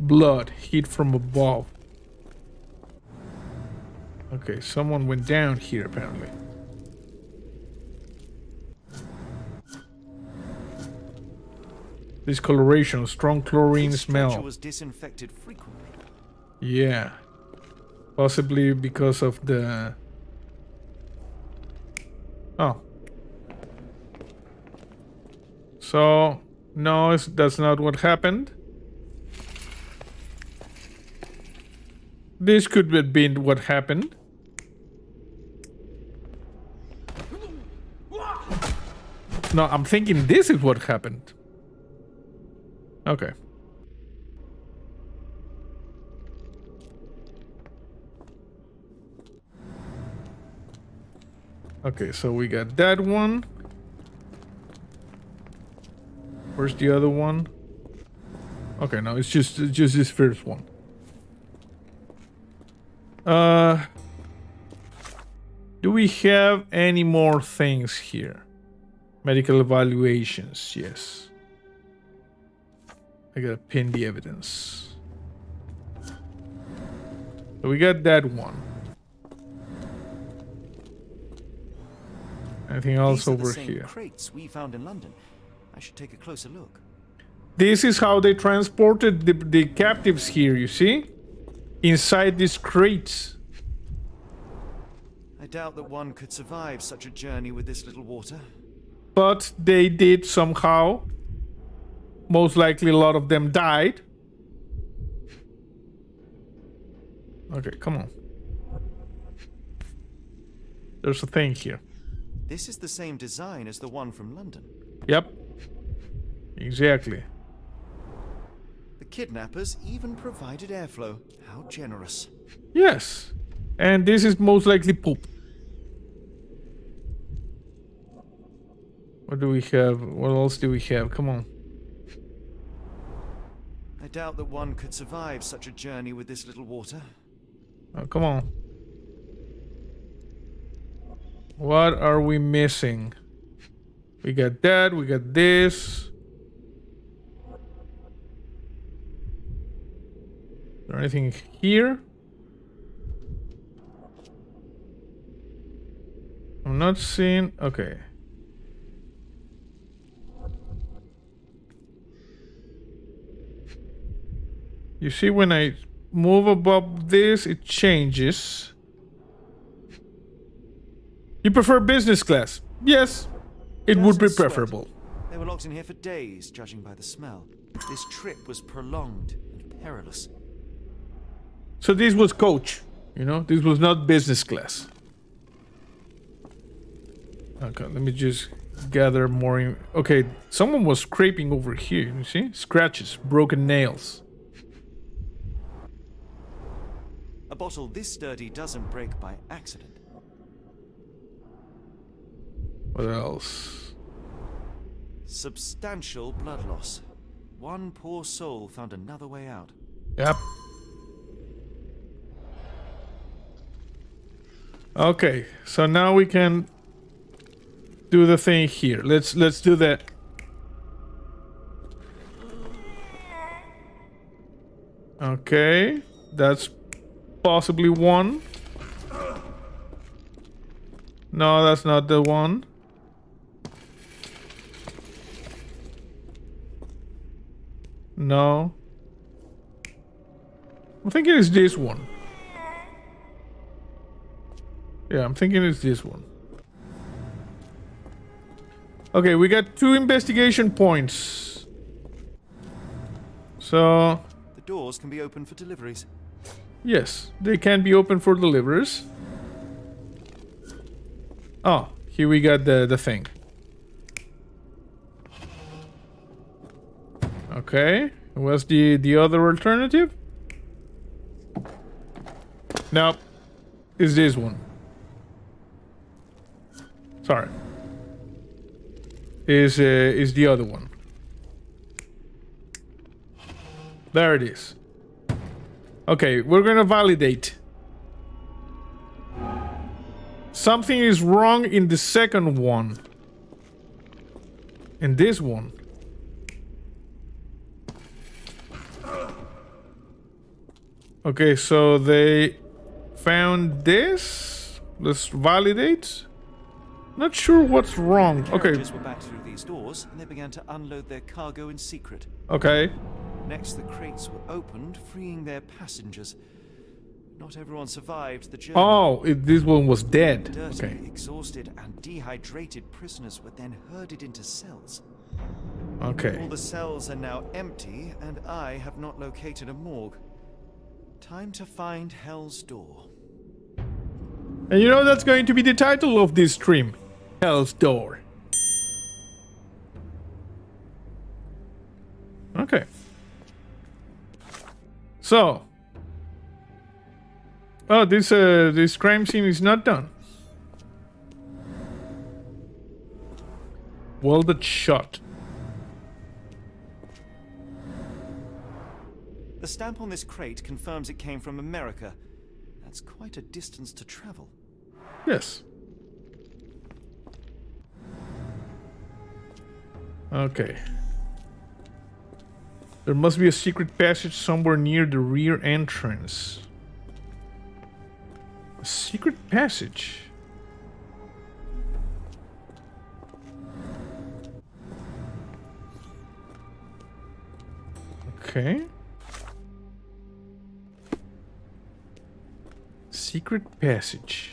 Blood, heat from above. Okay, someone went down here apparently. Discoloration, strong chlorine smell. Was disinfected frequently. Yeah. Possibly because of the... Oh. So, no, that's not what happened. This could have been what happened. not. I'm thinking this is what happened. Okay. Okay, so we got that one. Where's the other one? Okay, no, it's just this first one. Do we have any more things here? Medical evaluations, yes. I gotta pin the evidence. So we got that one. Anything else These are the over same here? crates we found in London. I should take a closer look. This is how they transported the captives here, you see? Inside these crates. I doubt that one could survive such a journey with this little water. But they did somehow. Most likely a lot of them died. Okay, come on. There's a thing here. This is the same design as the one from London. Yep. Exactly. The kidnappers even provided airflow. How generous. Yes. And this is most likely poop. What do we have? What else do we have? Come on. I doubt that one could survive such a journey with this little water. Oh, come on. What are we missing? We got that, we got this. Is there anything here? I'm not seeing. Okay. You see, when I move above this, it changes. You prefer business class? Yes, it would be Just sweat. preferable. They were locked in here for days, judging by the smell. This trip was prolonged and perilous. So this was coach, you know? This was not business class. Okay, let me just gather more. Okay, someone was scraping over here, you see? Scratches, broken nails. A bottle this sturdy doesn't break by accident. What else? Substantial blood loss. One poor soul found another way out. Yep. Okay, so now we can do the thing here. Let's do that. Okay, that's possibly one. No, that's not the one. No. I'm thinking it's this one. Yeah, I'm thinking it's this one. Okay, we got 2 investigation points. So... The doors can be opened for deliveries. yes, they can be open for deliverers. Oh, here we got the thing. Okay, what's the other alternative? Nope, it's this one. Sorry. Is the other one. There it is. Okay, we're gonna validate. Something is wrong in the second one. In this one. Okay, so they found this. Let's validate. Not sure what's wrong. Okay. Carriages were back through these doors, and they began to unload their cargo in secret. Okay. Next, the crates were opened, freeing their passengers. Not everyone survived the journey. Oh, this one was dead. Dirty, Okay. exhausted, and dehydrated prisoners were then herded into cells. Okay. All the cells are now empty, and I have not located a morgue. Time to find Hell's Door. And you know that's going to be the title of this stream. Hell's Door. Okay. So. Oh, this crime scene is not done. Welded shut. The stamp on this crate confirms it came from America. That's quite a distance to travel. Yes. Okay. There must be a secret passage somewhere near the rear entrance. A secret passage? Okay. Secret passage.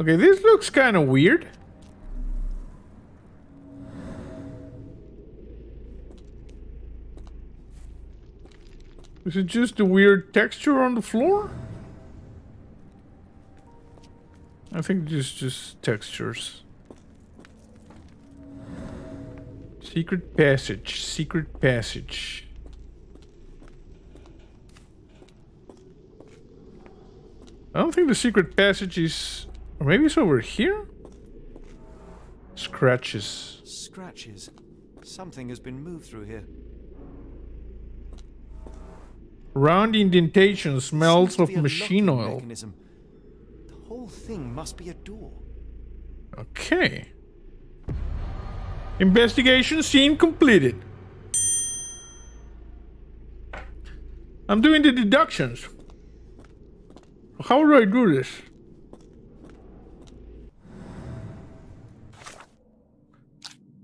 Okay, this looks kind of weird. Is it just a weird texture on the floor? I think just textures. Secret passage, secret passage. I don't think the secret passage is... Or maybe it's over here? Scratches. Scratches. Something has been moved through here. Round indentation smells Seems to of be a machine locking oil. mechanism. The whole thing must be a door. Okay. Investigation scene completed. I'm doing the deductions. How do I do this?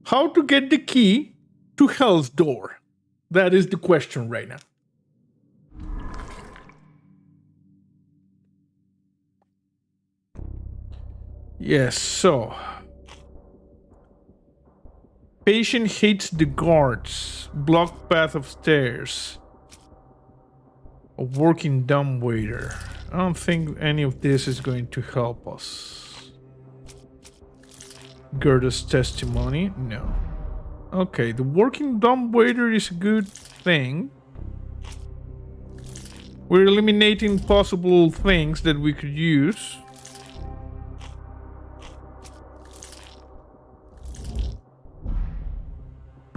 How to get the key to Hell's Door? That is the question right now. Yes, so... Patient hates the guards. Blocked path of stairs. A working dumbwaiter. I don't think any of this is going to help us. Gerda's testimony? No. Okay, the working dumbwaiter is a good thing. We're eliminating possible things that we could use.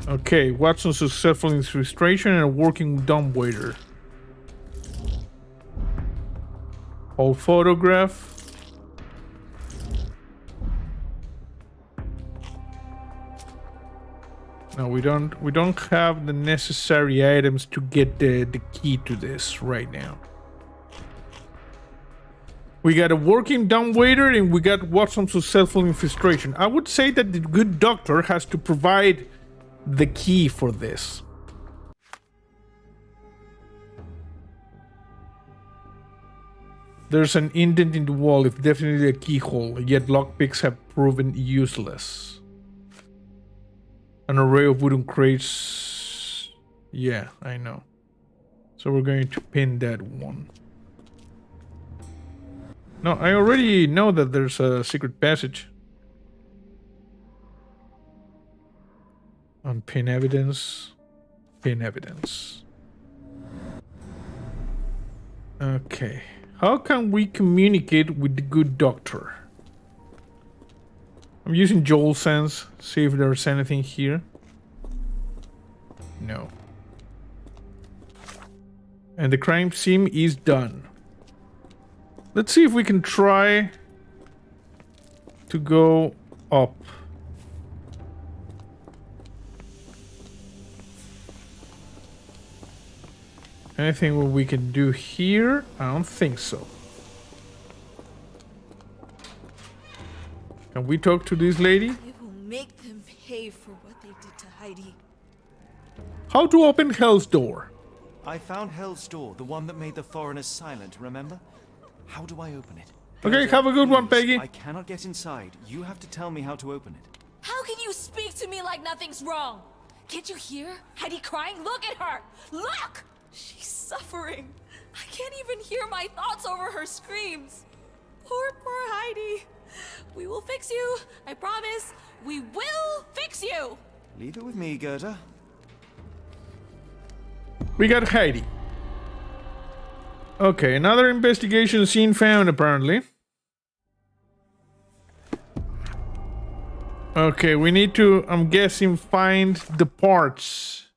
Okay, Watson successful in frustration and a working dumbwaiter. Whole photograph. No, we don't have the necessary items to get the key to this right now. We got a working dumbwaiter and we got Watson successful in frustration. I would say that the good doctor has to provide the key for this. There's an indent in the wall, if definitely a keyhole, yet lockpicks have proven useless. An array of wooden crates. Yeah, I know. So we're going to pin that one. No, I already know that there's a secret passage. Unpin evidence. Pin evidence. Okay. How can we communicate with the good doctor? I'm using Joel sense. See if there's anything here. No. And the crime scene is done. Let's see if we can try to go up. Anything we can do here? I don't think so. Can we talk to this lady? It will make them pay for what they did to Heidi. How to open Hell's Door? I found Hell's Door, the one that made the foreigners silent, remember? How do I open it? Okay, have a good one, Peggy. I cannot get inside. You have to tell me how to open it. How can you speak to me like nothing's wrong? Can't you hear Heidi crying? Look at her! Look! She's suffering. I can't even hear my thoughts over her screams. Poor Heidi. We will fix you. I promise. We will fix you. Leave it with me, Gerda. We got Heidi. Okay, another investigation scene found, apparently. Okay, we need to, I'm guessing, find the parts.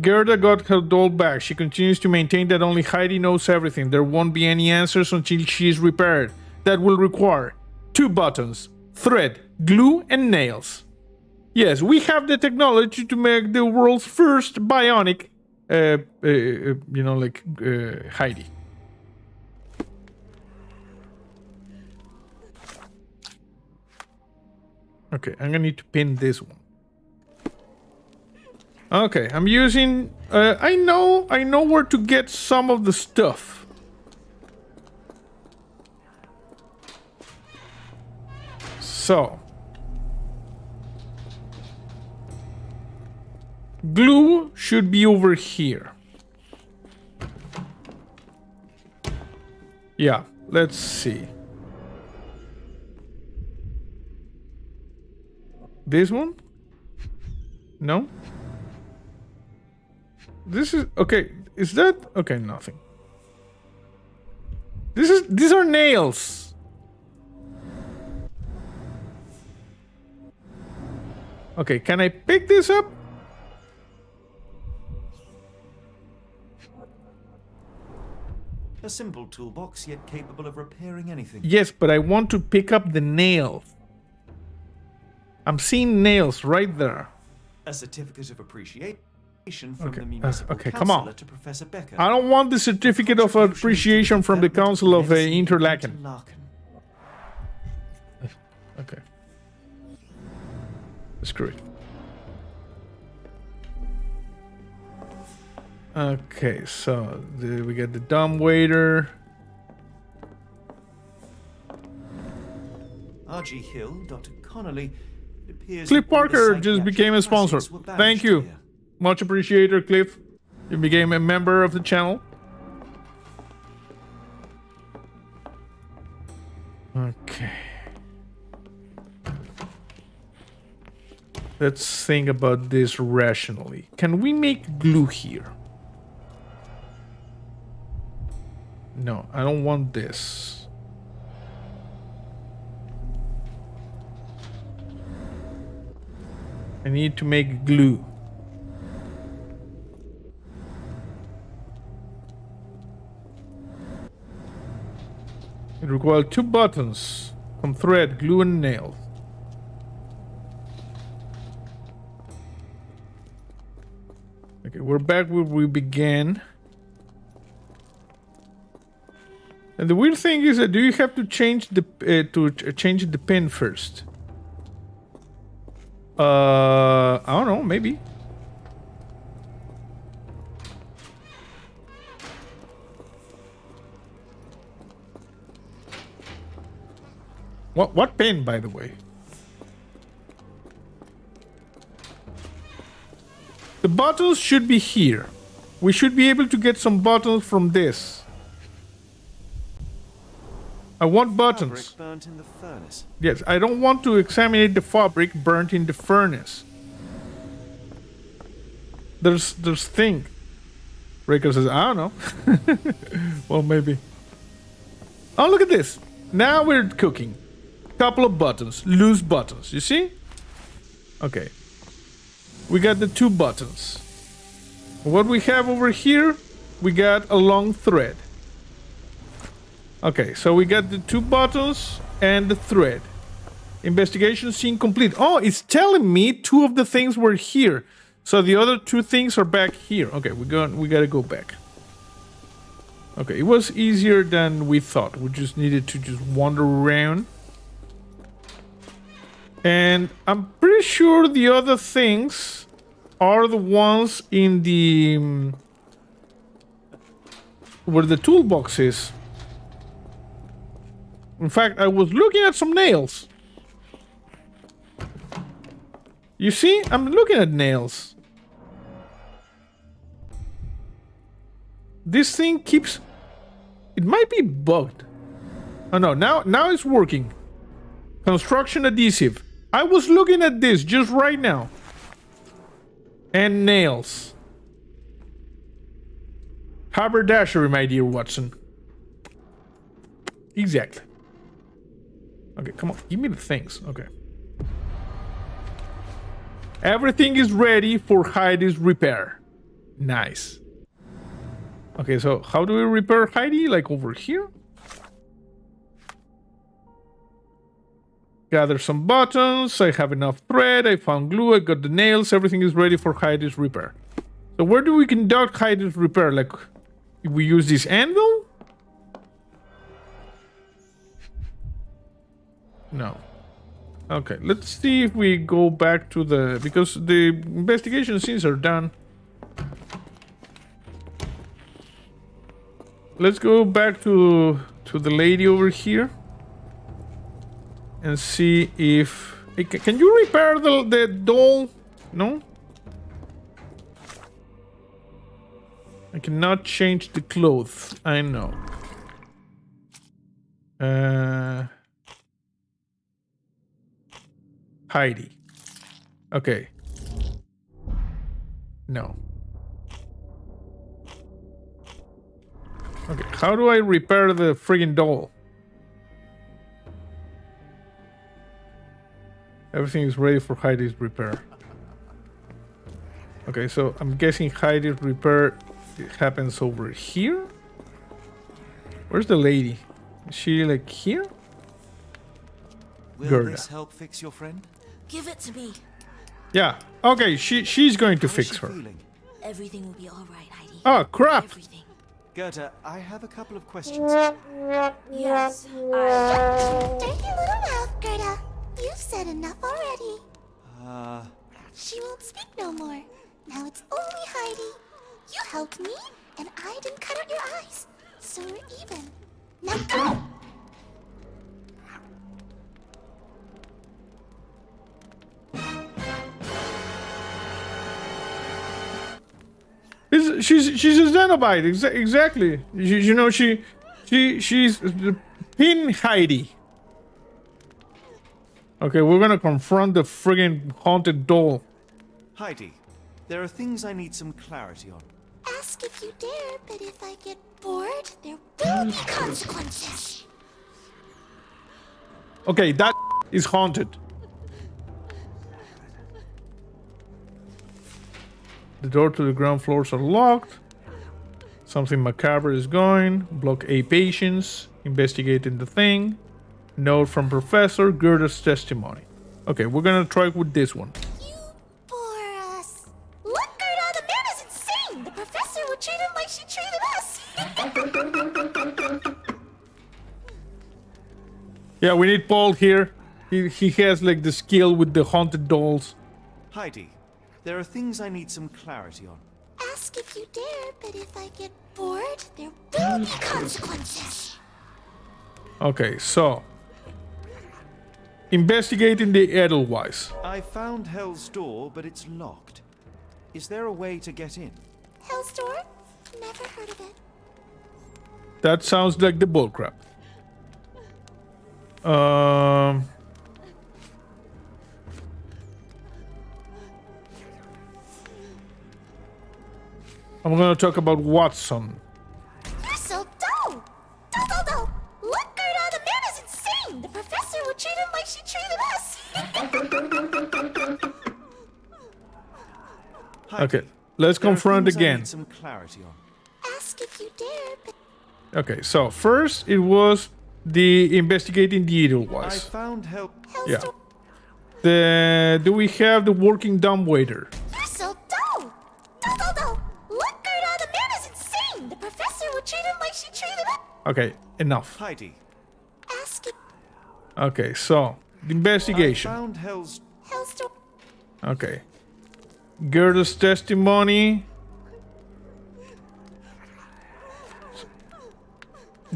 Gerda got her doll back. She continues to maintain that only Heidi knows everything. There won't be any answers until she is repaired. That will require 2 buttons, thread, glue, and nails. Yes, we have the technology to make the world's first bionic, Heidi. Okay, I'm gonna need to pin this one. Okay, I'm using. I know where to get some of the stuff. So, glue should be over here. Yeah, let's see. This one? No? This is okay. Is that okay? Nothing. These are nails. Okay, can I pick this up? A simple toolbox, yet capable of repairing anything. Yes, but I want to pick up the nails. I'm seeing nails right there. A certificate of appreciation from the municipal okay, come on. councillor to Professor Becker. I don't want the certificate of appreciation from the Council of Interlaken. Okay. Screw it. Okay, so we got the dumb waiter. R.G. Hill, Dr. Connolly. It appears Cliff that one of the Parker just psychiatric became a sponsor. classics were Thank banished you. here. Much appreciated, Cliff. You became a member of the channel. Okay. Let's think about this rationally. Can we make glue here? No, I don't want this. I need to make glue. It requires 2 buttons, some thread, glue, and nails. Okay, we're back where we began. And the weird thing is that do you have to change the change the pin first? I don't know, maybe. What pin, by the way? The buttons should be here. We should be able to get some buttons from this. I want buttons. Fabric burnt in the furnace. Yes, I don't want to examine the fabric burnt in the furnace. There's thing. Riker says, I don't know. Well, maybe. Oh, look at this. Now we're cooking. Couple of buttons, loose buttons. You see? Okay. We got the 2 buttons. What we have over here, we got a long thread. Okay, so we got the 2 buttons and the thread. Investigation scene complete. Oh, it's telling me 2 of the things were here. So the other 2 things are back here. Okay, we gotta go back. Okay, it was easier than we thought. We just needed to just wander around. And I'm pretty sure the other things are the ones in the where the toolbox is. In fact, I was looking at some nails. You see? I'm looking at nails. This thing keeps... It might be bugged. Oh no, now it's working. Construction adhesive. I was looking at this just right now. And nails. Haberdashery, my dear Watson. Exactly. Okay, come on. Give me the things. Okay. Everything is ready for Heidi's repair. Nice. Okay, so how do we repair Heidi? Like over here? Gather some buttons. I have enough thread. I found glue. I got the nails. Everything is ready for Heidi's repair. So where do we conduct Heidi's repair? Like, if we use this anvil? No. Okay, let's see if we go back to the... Because the investigation scenes are done. Let's go back to the lady over here. And see if... Can you repair the doll? No? I cannot change the clothes. I know. Heidi. Okay. No. Okay, how do I repair the friggin' doll? Everything is ready for Heidi's repair. Okay, so I'm guessing Heidi's repair happens over here? Where's the lady? Is she like here? Will Gerda. this help fix your friend? Give it to me. Yeah. Okay, she's going to How is fix she her. feeling? Everything will be all right, Heidi. Oh, crap. Everything. Gerda, I have a couple of questions. Yes, Dirty little mouth, Gerda. You've said enough already. She won't speak no more. Now it's only Heidi. You helped me, and I didn't cut out your eyes. So we're even. Now go! She's a Xenobite, exactly. You know, she's the pin Heidi. Okay, we're gonna confront the friggin' haunted doll. Heidi, there are things I need some clarity on. Ask if you dare, but if I get bored, there will be consequences. Okay, that is haunted. The door to the ground floors are locked. Something macabre is going. Block A patients. Investigating the thing. Note from Professor Gerda's testimony. Okay, we're gonna try with this one. You bore us. Look, Gerda, the man is insane. The professor would treat him like she treated us. Yeah, we need Paul here. He has like the skill with the haunted dolls. Heidi, there are things I need some clarity on. Ask if you dare, but if I get bored, there will be consequences. Okay, so investigating the Edelweiss. I found Hell's Door, but it's locked. Is there a way to get in? Hell's Door? Never heard of it. That sounds like the bullcrap. I'm gonna talk about Watson. You're so dull. Dull. Look, Gerda, the man is insane. The professor would treat him like she treated us. Heidi, Okay, let's there are confront things I again. need some clarity on. Ask if you dare, but Okay, so first it was the investigating the I Edelweiss. found help. Hell's Yeah. Door. Do we have the working dumbwaiter? You're so dull. Dull. Look, Gerda, the man is insane. The professor would treat him like she treated us. Okay, enough. Heidi, Ask if Okay, so the I investigation. found Hell's... Hell's Door. Okay. Gerda's testimony.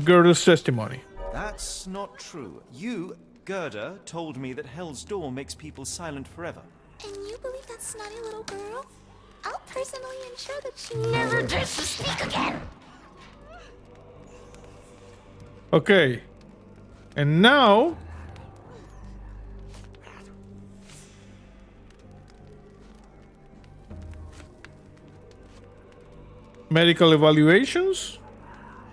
Gerda's testimony. That's not true. You, Gerda, told me that Hell's Door makes people silent forever. And you believe that snotty little girl? I'll personally ensure that she never dares to speak again. Okay. And now... medical evaluations.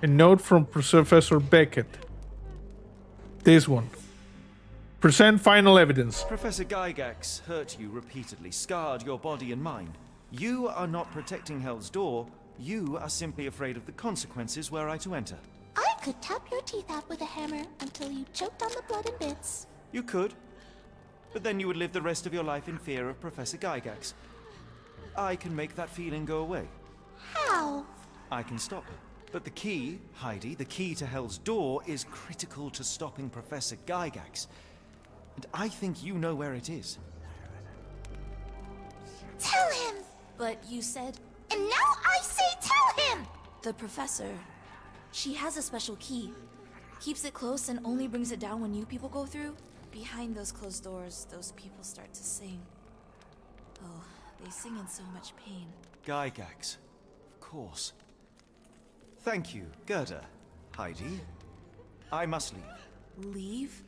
A note from Professor Beckett. This one. Present final evidence. Professor Gygax hurt you repeatedly, scarred your body and mind. You are not protecting Hell's Door. You are simply afraid of the consequences were I to enter. I could tap your teeth out with a hammer until you choked on the blood and bits. You could. But then you would live the rest of your life in fear of Professor Gygax. I can make that feeling go away. How? I can stop it. But the key, Heidi, the key to Hell's Door is critical to stopping Professor Gygax. And I think you know where it is. Tell him! But you said And now I say tell him! the professor. She has a special key. Keeps it close and only brings it down when new people go through. Behind those closed doors, those people start to sing. Oh, they sing in so much pain. Gygax. Of course. Thank you, Gerda. Heidi. I must leave. Leave?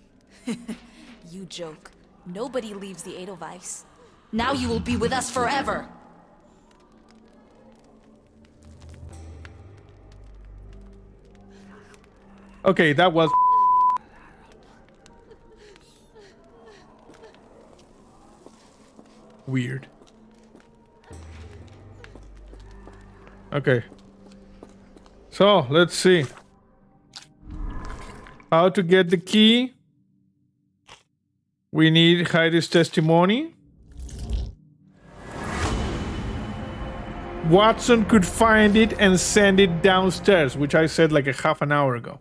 You joke. Nobody leaves the Edelweiss. Now you will be with us forever! Okay, that was... weird. Okay. So, let's see. How to get the key. We need Heidi's testimony. Watson could find it and send it downstairs, which I said like a half an hour ago.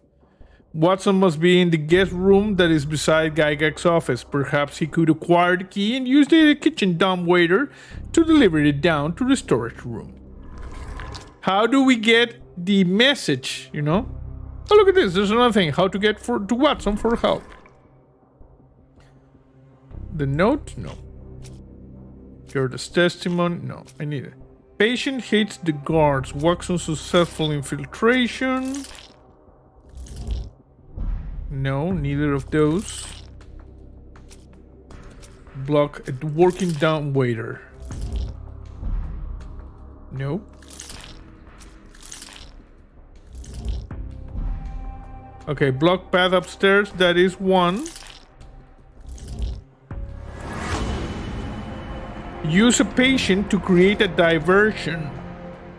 Watson must be in the guest room that is beside Gygax's office. Perhaps he could acquire the key and use the kitchen dumbwaiter to deliver it down to the storage room. How do we get the message, you know? Oh, look at this. There's another thing. How to get to Watson for help. The note? No. Gerda's testimony? No. I need it. Patient hates the guards. Watson's successful infiltration. No, neither of those. Block a working dumbwaiter. No. Okay, block path upstairs. That is one. Use a patient to create a diversion.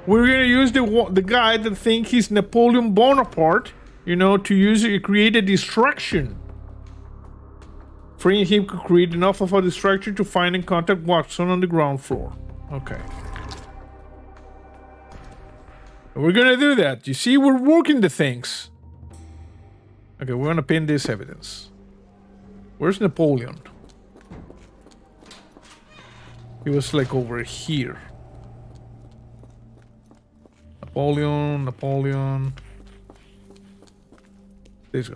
We're gonna use the guy that thinks he's Napoleon Bonaparte, you know, to create a distraction. Freeing him could create enough of a distraction to find and contact Watson on the ground floor. Okay. We're gonna do that. You see, we're working the things. Okay, we're gonna pin this evidence. Where's Napoleon? He was like over here. Napoleon. This guy.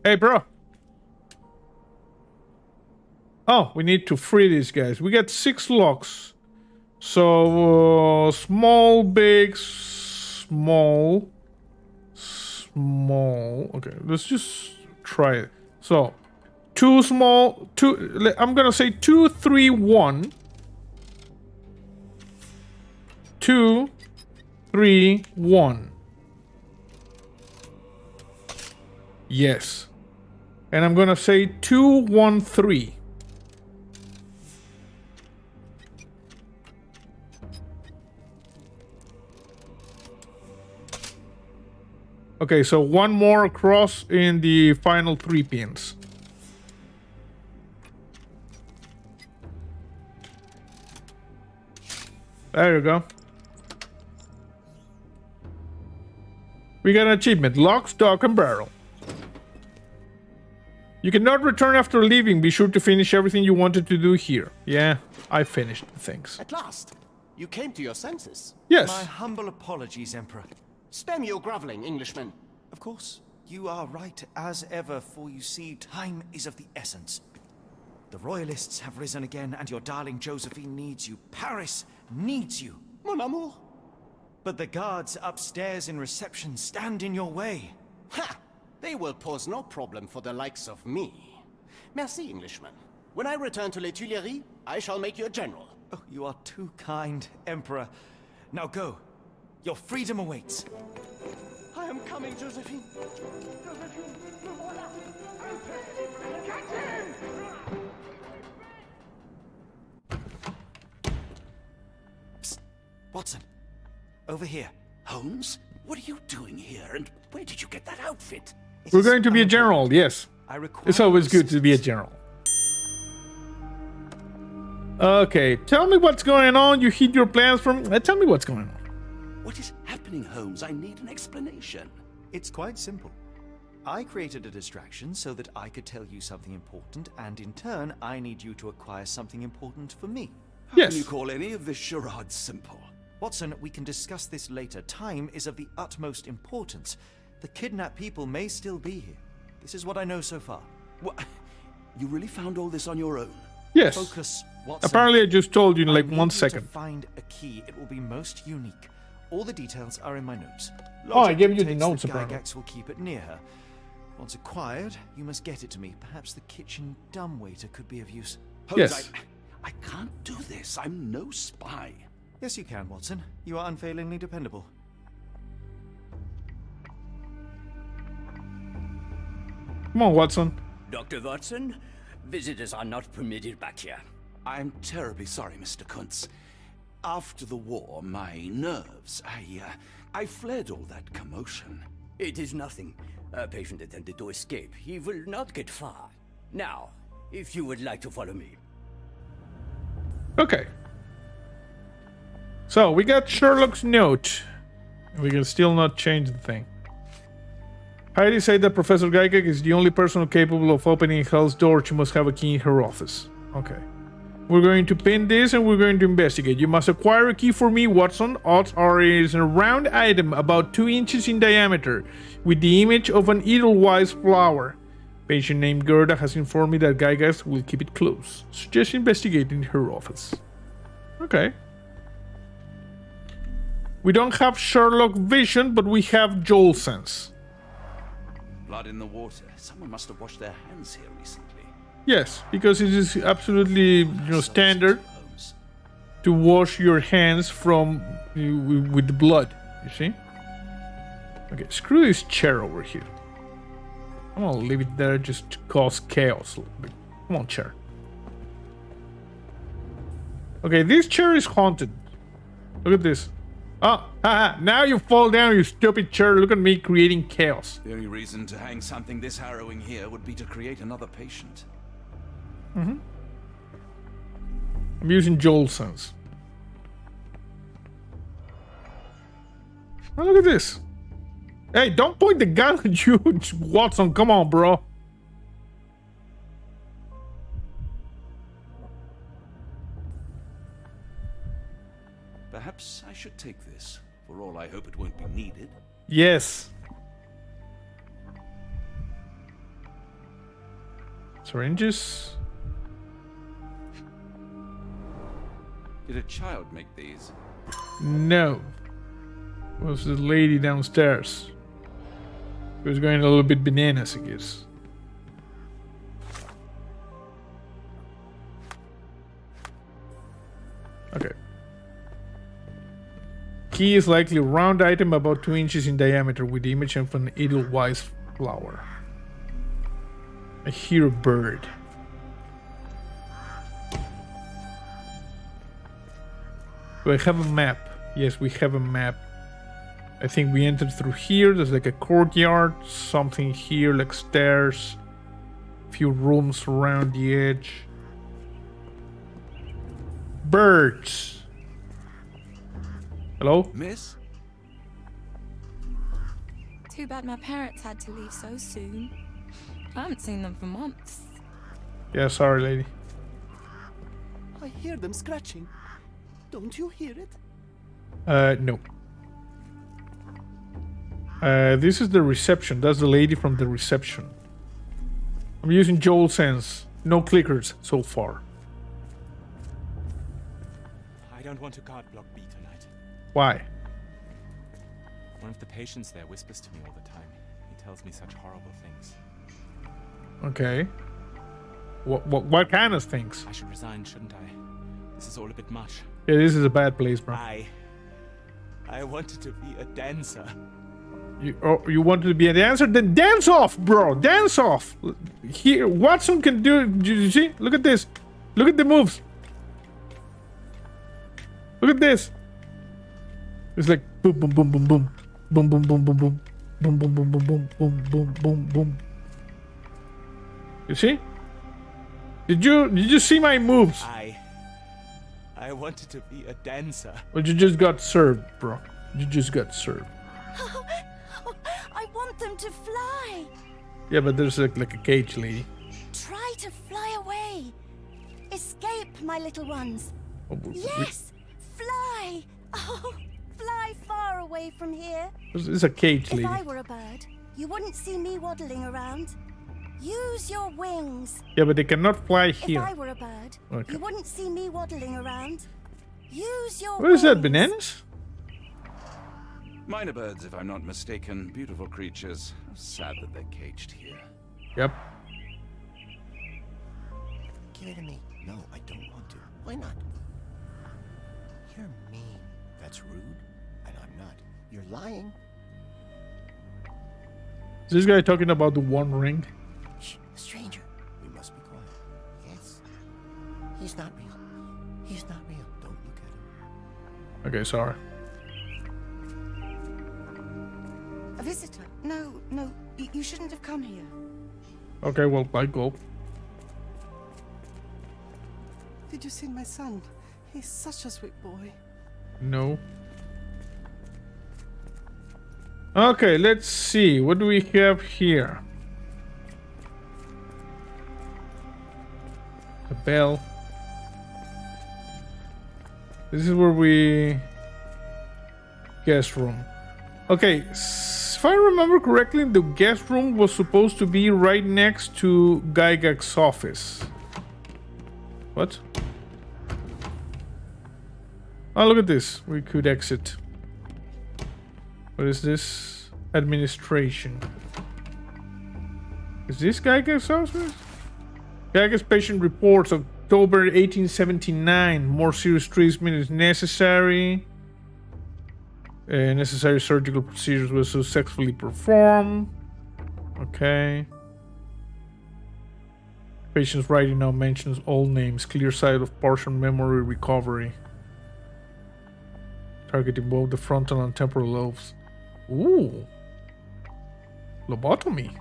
Hey, bro. Oh, we need to free these guys. We got 6 locks. So, small, big, small. Okay, let's just try it. So, 2 small, 2, I'm gonna say 2, 3, 1. 2, 3, 1. Yes. And I'm gonna say 2, 1, 3. Okay, so one more across in the final 3 pins. There you go. We got an achievement. Lock, stock, and barrel. You cannot return after leaving. Be sure to finish everything you wanted to do here. Yeah, I finished things. At last, you came to your senses. Yes. My humble apologies, Emperor. Spare me your groveling, Englishman. Of course, you are right as ever, for you see, time is of the essence. The royalists have risen again, and your darling Josephine needs you. Paris needs you. Mon amour. But the guards upstairs in reception stand in your way. Ha! They will pose no problem for the likes of me. Merci, Englishman. When I return to Les Tuileries, I shall make you a general. Oh, you are too kind, Emperor. Now go. Your freedom awaits. I am coming, Josephine. Josephine, le voilà. Catch him! Psst. Watson. Over here. Holmes? What are you doing here, and where did you get that outfit? We're going to be a general, yes. It's always good to be a general. Okay, tell me what's going on. You hid your plans from... tell me what's going on. What is happening, Holmes? I need an explanation. It's quite simple. I created a distraction so that I could tell you something important, and in turn, I need you to acquire something important for me. How Yes. can you call any of this charade simple? Watson, we can discuss this later. Time is of the utmost importance. The kidnapped people may still be here. This is what I know so far. What? You really found all this on your own? Yes. Focus, Watson. Apparently I just told you in I like need 1 you second. to find a key. It will be most unique. All the details are in my notes. Oh, I Logic gave you the dictates notes, that apparently. Gygax will keep it near her. Once acquired, you must get it to me. Perhaps the kitchen dumbwaiter could be of use. Holmes, Yes. I can't do this. I'm no spy. Yes, you can, Watson. You are unfailingly dependable. Come on, Watson. Dr. Watson, visitors are not permitted back here. I'm terribly sorry, Mr. Kuntz. After the war, my nerves, I fled all that commotion. It is nothing. A patient attempted to escape. He will not get far. Now, if you would like to follow me. Okay. So, we got Sherlock's note. We can still not change the thing. Heidi said that Professor Gygax is the only person capable of opening Hell's door. She must have a key in her office. Okay. We're going to pin this and we're going to investigate. You must acquire a key for me, Watson. Odds are it is a round item about 2 inches in diameter with the image of an edelweiss flower. Patient named Gerda has informed me that Gygax will keep it close. Suggest investigating her office. Okay. We don't have Sherlock vision, but we have Joel sense. Blood in the water. Someone must have washed their hands here recently. Yes, because it is absolutely standard Holmes. to wash your hands from with the blood. You see? Okay, screw this chair over here. I'm gonna leave it there just to cause chaos a little bit. Come on, chair. Okay, this chair is haunted. Look at this. Oh, haha, now you fall down, you stupid chair. Look at me creating chaos. The only reason to hang something this harrowing here would be to create another patient. I'm using Joel sense. Oh, look at this. Hey, don't point the gun at you, Watson. Come on, bro. Perhaps I should take this. For all I hope it won't be needed. Yes. Syringes. Did a child make these? No. It was the lady downstairs. She was going a little bit bananas, I guess. Okay. Key is likely a round item about 2 inches in diameter with the image of an edelweiss flower. I hear a bird. Do I have a map? Yes, we have a map. I think we entered through here. There's like a courtyard, something here like stairs, a few rooms around the edge. Birds. Hello? Miss? Too bad my parents had to leave so soon. I haven't seen them for months. Yeah, sorry, lady. I hear them scratching. Don't you hear it? No. This is the reception. That's the lady from the reception. I'm using Joel sense. No clickers so far. I don't want to guard block B tonight. Why? One of the patients there whispers to me all the time. He tells me such horrible things. Okay. What kind of things? I should resign, shouldn't I? This is all a bit much. Yeah, this is a bad place, bro. I wanted to be a dancer. You wanted to be a dancer? Then dance off, bro. Dance off. Here, Watson can do. You see? Look at this. Look at the moves. Look at this. It's like boom, boom, boom, boom, boom, boom, boom, boom, boom, boom, boom, boom, boom, boom, boom, boom, boom, boom, boom. You see? Did you see my moves? I wanted to be a dancer. But you just got served, bro. You just got served. I want them to fly. Yeah, but there's like a cage lady. Try to fly away. Escape, my little ones. Yes, fly. Oh, fly far away from here. There's a cage lady. If I were a bird, you wouldn't see me waddling around. Use your wings. Yeah, but they cannot fly here. If I were a bird, you wouldn't see me waddling around. Use your What is that, bananas? Minor birds, if I'm not mistaken. Beautiful creatures. Sad that they're caged here. Yep. Give it to me. No, I don't want to. Why not? You're mean. That's rude. And I'm not. You're lying. Is this guy talking about the One Ring? Shh, stranger. We must be quiet. Yes. He's not real. He's not real. Don't look at him. Okay, sorry. A visitor? No, you shouldn't have come here. Okay, well, I go. Did you see my son? He's such a sweet boy. No. Okay, let's see. What do we have here? A bell. This is where we... Guest room. Okay, if I remember correctly, the guest room was supposed to be right next to Gygax's office. What? Oh, look at this. We could exit. What is this? Administration. Is this Gygax's office? Gygax patient reports October 1879. More serious treatment is necessary. Necessary surgical procedures were successfully performed. Okay. Patient's writing now mentions all names. Clear sight of partial memory recovery. Targeting both the frontal and temporal lobes. Ooh. Lobotomy.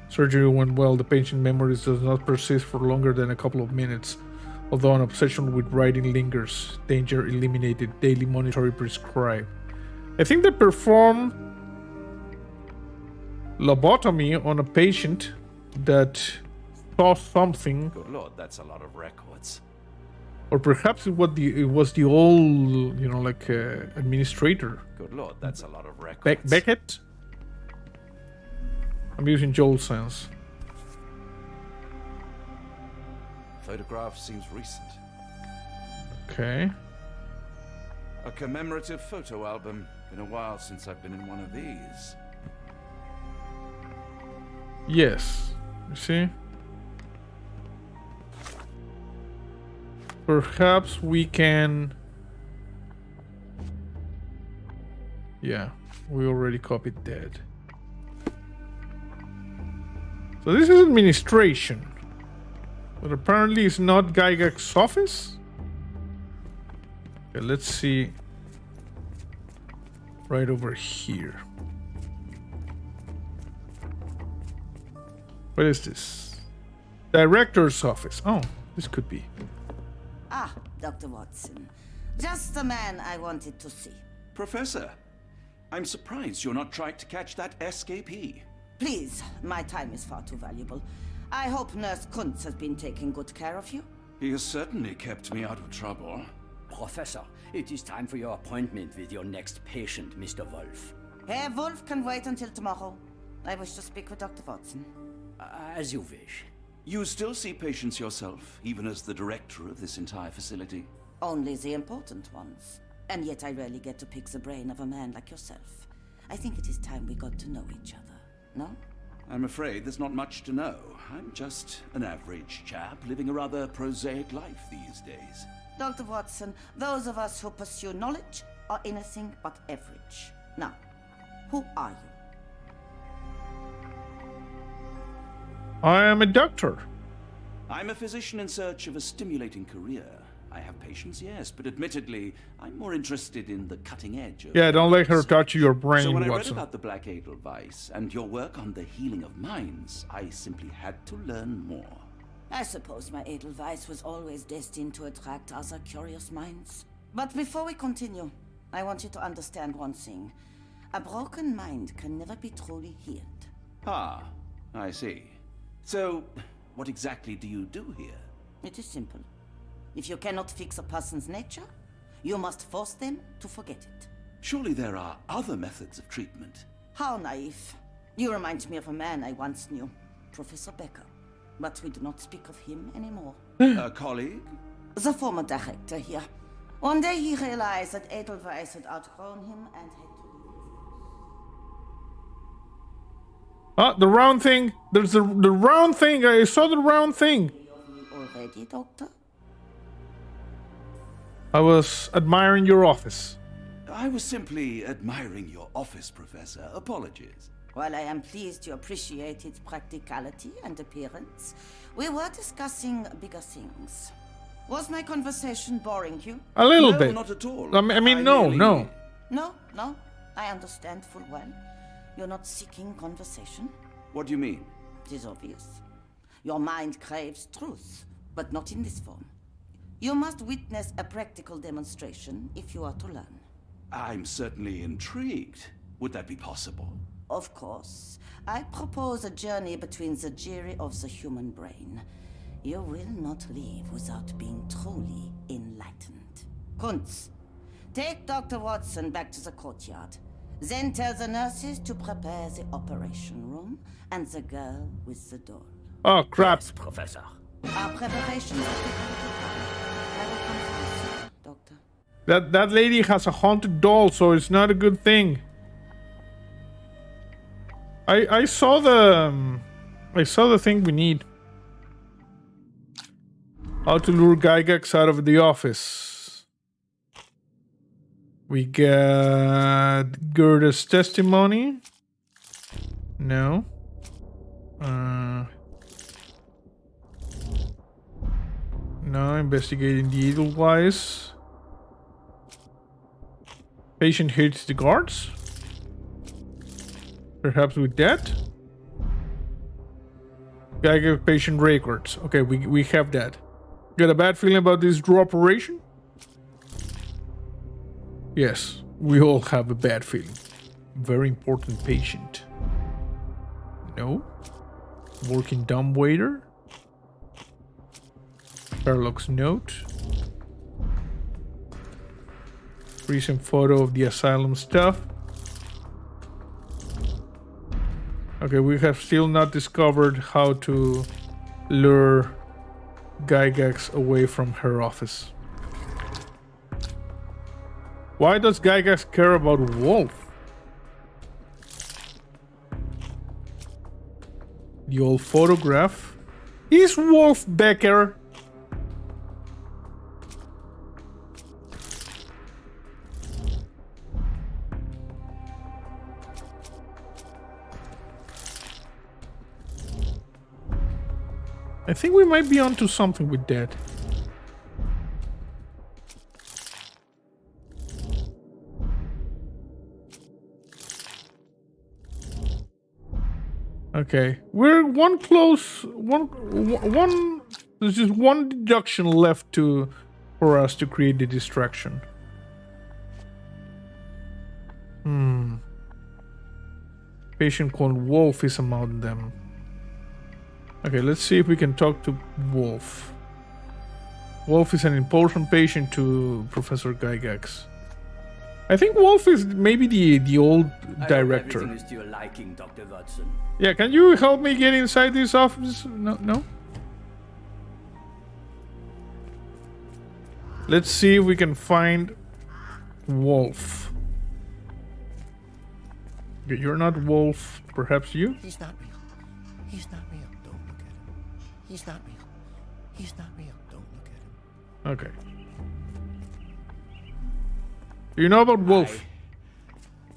Surgery went well. The patient memories does not persist for longer than a couple of minutes. Although an obsession with writing lingers. Danger eliminated. Daily monitoring prescribed. I think they performed lobotomy on a patient that saw something. Good lord, that's a lot of records. Or perhaps it was the old, you know, like administrator. Good lord, that's a lot of records. Beckett? I'm using Joel's sense. Photograph seems recent. Okay. A commemorative photo album. Been a while since I've been in one of these. Yes. You see? Perhaps we can... Yeah, we already copied that. So this is administration. But apparently it's not Gygax's office. Okay, let's see. Right over here. What is this? Director's office. Oh, this could be. Ah, Dr. Watson. Just the man I wanted to see. Professor, I'm surprised you're not trying to catch that escapee. Please, my time is far too valuable. I hope Nurse Kuntz has been taking good care of you. He has certainly kept me out of trouble. Professor, it is time for your appointment with your next patient, Mr. Wolf. Herr Wolf can wait until tomorrow. I wish to speak with Dr. Watson. As you wish. You still see patients yourself, even as the director of this entire facility? Only the important ones. And yet I rarely get to pick the brain of a man like yourself. I think it is time we got to know each other. no? I'm afraid there's not much to know. I'm just an average chap living a rather prosaic life these days. Dr. Watson, those of us who pursue knowledge are anything but average. Now, who are you? I am a doctor. I'm a physician in search of a stimulating career. I have patients, yes, but admittedly, I'm more interested in the cutting edge of... Yeah, don't let her touch your brain, So when I read Watson. about the Black Edelweiss and your work on the healing of minds, I simply had to learn more. I suppose my Edelweiss was always destined to attract other curious minds. But before we continue, I want you to understand one thing. A broken mind can never be truly healed. Ah, I see. So, what exactly do you do here? It is simple. If you cannot fix a person's nature, you must force them to forget it. Surely there are other methods of treatment. How naive. You remind me of a man I once knew, Professor Becker. But we do not speak of him anymore. A colleague? The former director here. One day he realized that Edelweiss had outgrown him and had to leave. Ah, the round thing. There's the round thing. I saw the round thing. Already, Doctor? I was admiring your office. I was simply admiring your office, Professor. Apologies. While I am pleased you appreciate its practicality and appearance, we were discussing bigger things. Was my conversation boring you? A little No, bit. not at all. I mean, no. No, I understand full well. You're not seeking conversation. What do you mean? It is obvious. Your mind craves truth, but not in this form. You must witness a practical demonstration if you are to learn. I'm certainly intrigued. Would that be possible? Of course. I propose a journey between the jury of the human brain. You will not leave without being truly enlightened. Kuntz, take Dr. Watson back to the courtyard. Then tell the nurses to prepare the operation room and the girl with the doll. Oh, crap. Yes, Professor. Our preparations will take a little time. I will come first, Doctor. That lady has a haunted doll, so it's not a good thing. I saw the thing we need. How to lure Gygax out of the office. We got Gerda's testimony. No. No, investigating the Edelweiss. Patient hits the guards. Perhaps with that. Gygax patient records. Okay, we have that. Got a bad feeling about this draw operation? Yes, we all have a bad feeling. Very important patient. No. Working dumbwaiter. Sherlock's note. Recent photo of the asylum stuff. Okay, we have still not discovered how to lure Gygax away from her office. Why does Gygax care about Wolf? The old photograph. Is Wolf Becker? I think we might be onto something with that. Okay, we're one close. One. There's just one deduction left for us to create the distraction. Patient called Wolf is among them. Okay, let's see if we can talk to Wolf. Wolf is an important patient to Professor Gygax. I think Wolf is maybe the old director. Everything is to your liking, Dr. Watson. Yeah, can you help me get inside this office? No? Let's see if we can find Wolf. Okay, you're not Wolf. Perhaps you? He's not real. He's not real. Don't look at him. He's not real. He's not real. Don't look at him. Okay. Do you know about Wolf?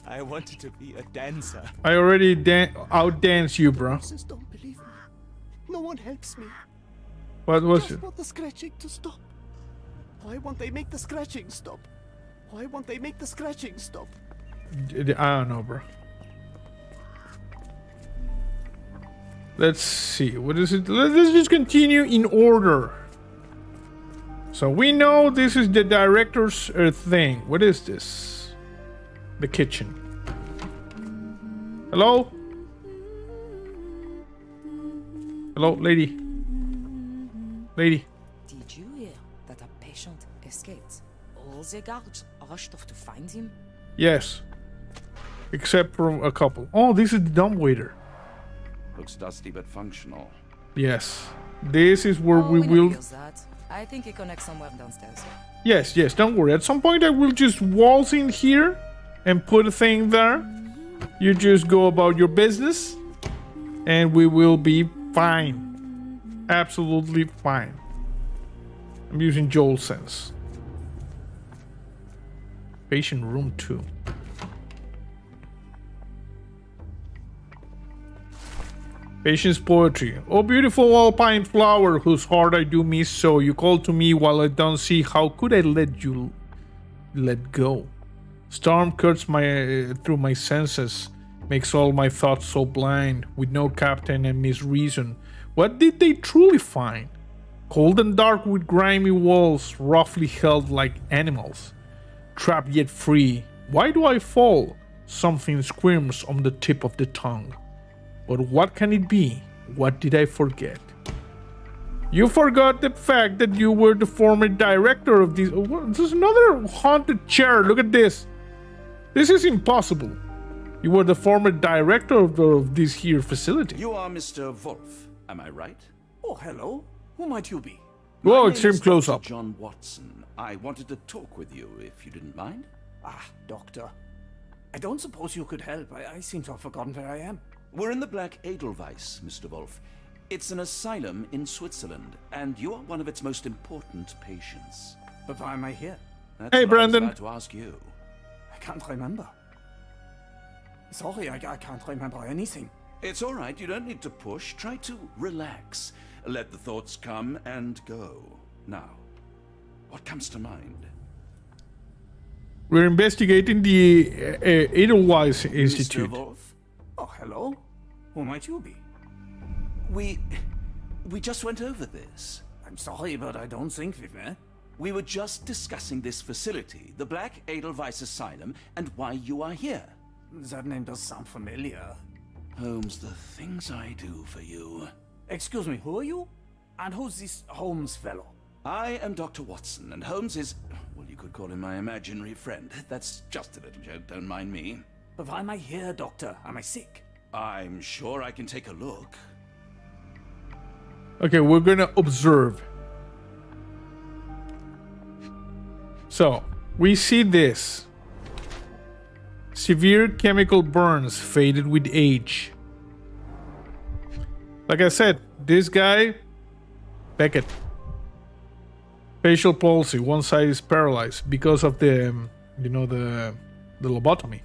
I wanted to be a dancer. I already outdance you, bro. Nurses don't believe me. No one helps me. What was Just it? want the scratching to stop. Why won't they make the scratching stop? Why won't they make the scratching stop? I don't know, bro. Let's see. What is it? Let's just continue in order. So we know this is the director's thing. What is this? The kitchen. Hello? Hello, lady. Lady. Did you hear that a patient escaped? All the guards rushed off to find him. Yes. Except for a couple. Oh, this is the dumbwaiter. Looks dusty but functional. Yes. This is where we never will... use that. I think it connects somewhere downstairs. Yes, don't worry. At some point I will just waltz in here and put a thing there. You just go about your business and we will be fine. Absolutely fine. I'm using Joel's sense. Patient room 2. Patient's poetry. Oh, beautiful alpine flower, whose heart I do miss so. You call to me while I don't see. How could I let you let go? Storm cuts through my senses, makes all my thoughts so blind. With no captain and miss reason. What did they truly find? Cold and dark with grimy walls, roughly held like animals. Trapped yet free. Why do I fall? Something squirms on the tip of the tongue. But what can it be? What did I forget? You forgot the fact that you were the former director of these... Oh, there's another haunted chair. Look at this. This is impossible. You were the former director of this here facility. You are Mr. Wolf, am I right? Oh, hello. Who might you be? Whoa, My extreme name is close Dr. up. John Watson. I wanted to talk with you, if you didn't mind. Ah, doctor. I don't suppose you could help. I seem to have forgotten where I am. We're in the Black Edelweiss, Mr. Wolf. It's an asylum in Switzerland, and you are one of its most important patients. But why am I here? That's Hey, what I was Brandon. about to ask you. I can't remember. Sorry, I can't remember anything. It's all right. You don't need to push. Try to relax. Let the thoughts come and go. Now, what comes to mind? We're investigating the Edelweiss Institute. Mr. Wolf? Oh, hello. Who might you be? We just went over this. I'm sorry, but I don't think we've met. We were just discussing this facility, the Black Edelweiss Asylum, and why you are here. That name does sound familiar. Holmes, the things I do for you. Excuse me, who are you? And who's this Holmes fellow? I am Dr. Watson, and Holmes is, well, you could call him my imaginary friend. That's just a little joke, don't mind me. But why am I here, doctor? Am I sick? I'm sure I can take a look. Okay, we're gonna observe. So, we see this. Severe chemical burns faded with age. Like I said, this guy, Beckett. Facial palsy, one side is paralyzed because of the, the lobotomy.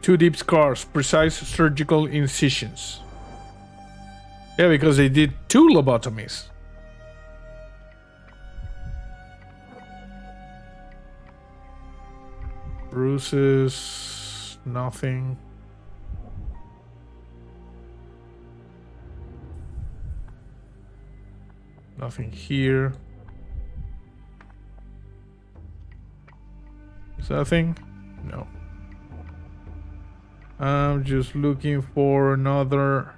Two deep scars, precise surgical incisions. Yeah, because they did 2 lobotomies. Bruises, nothing. Nothing here. Is that a thing? No. I'm just looking for another.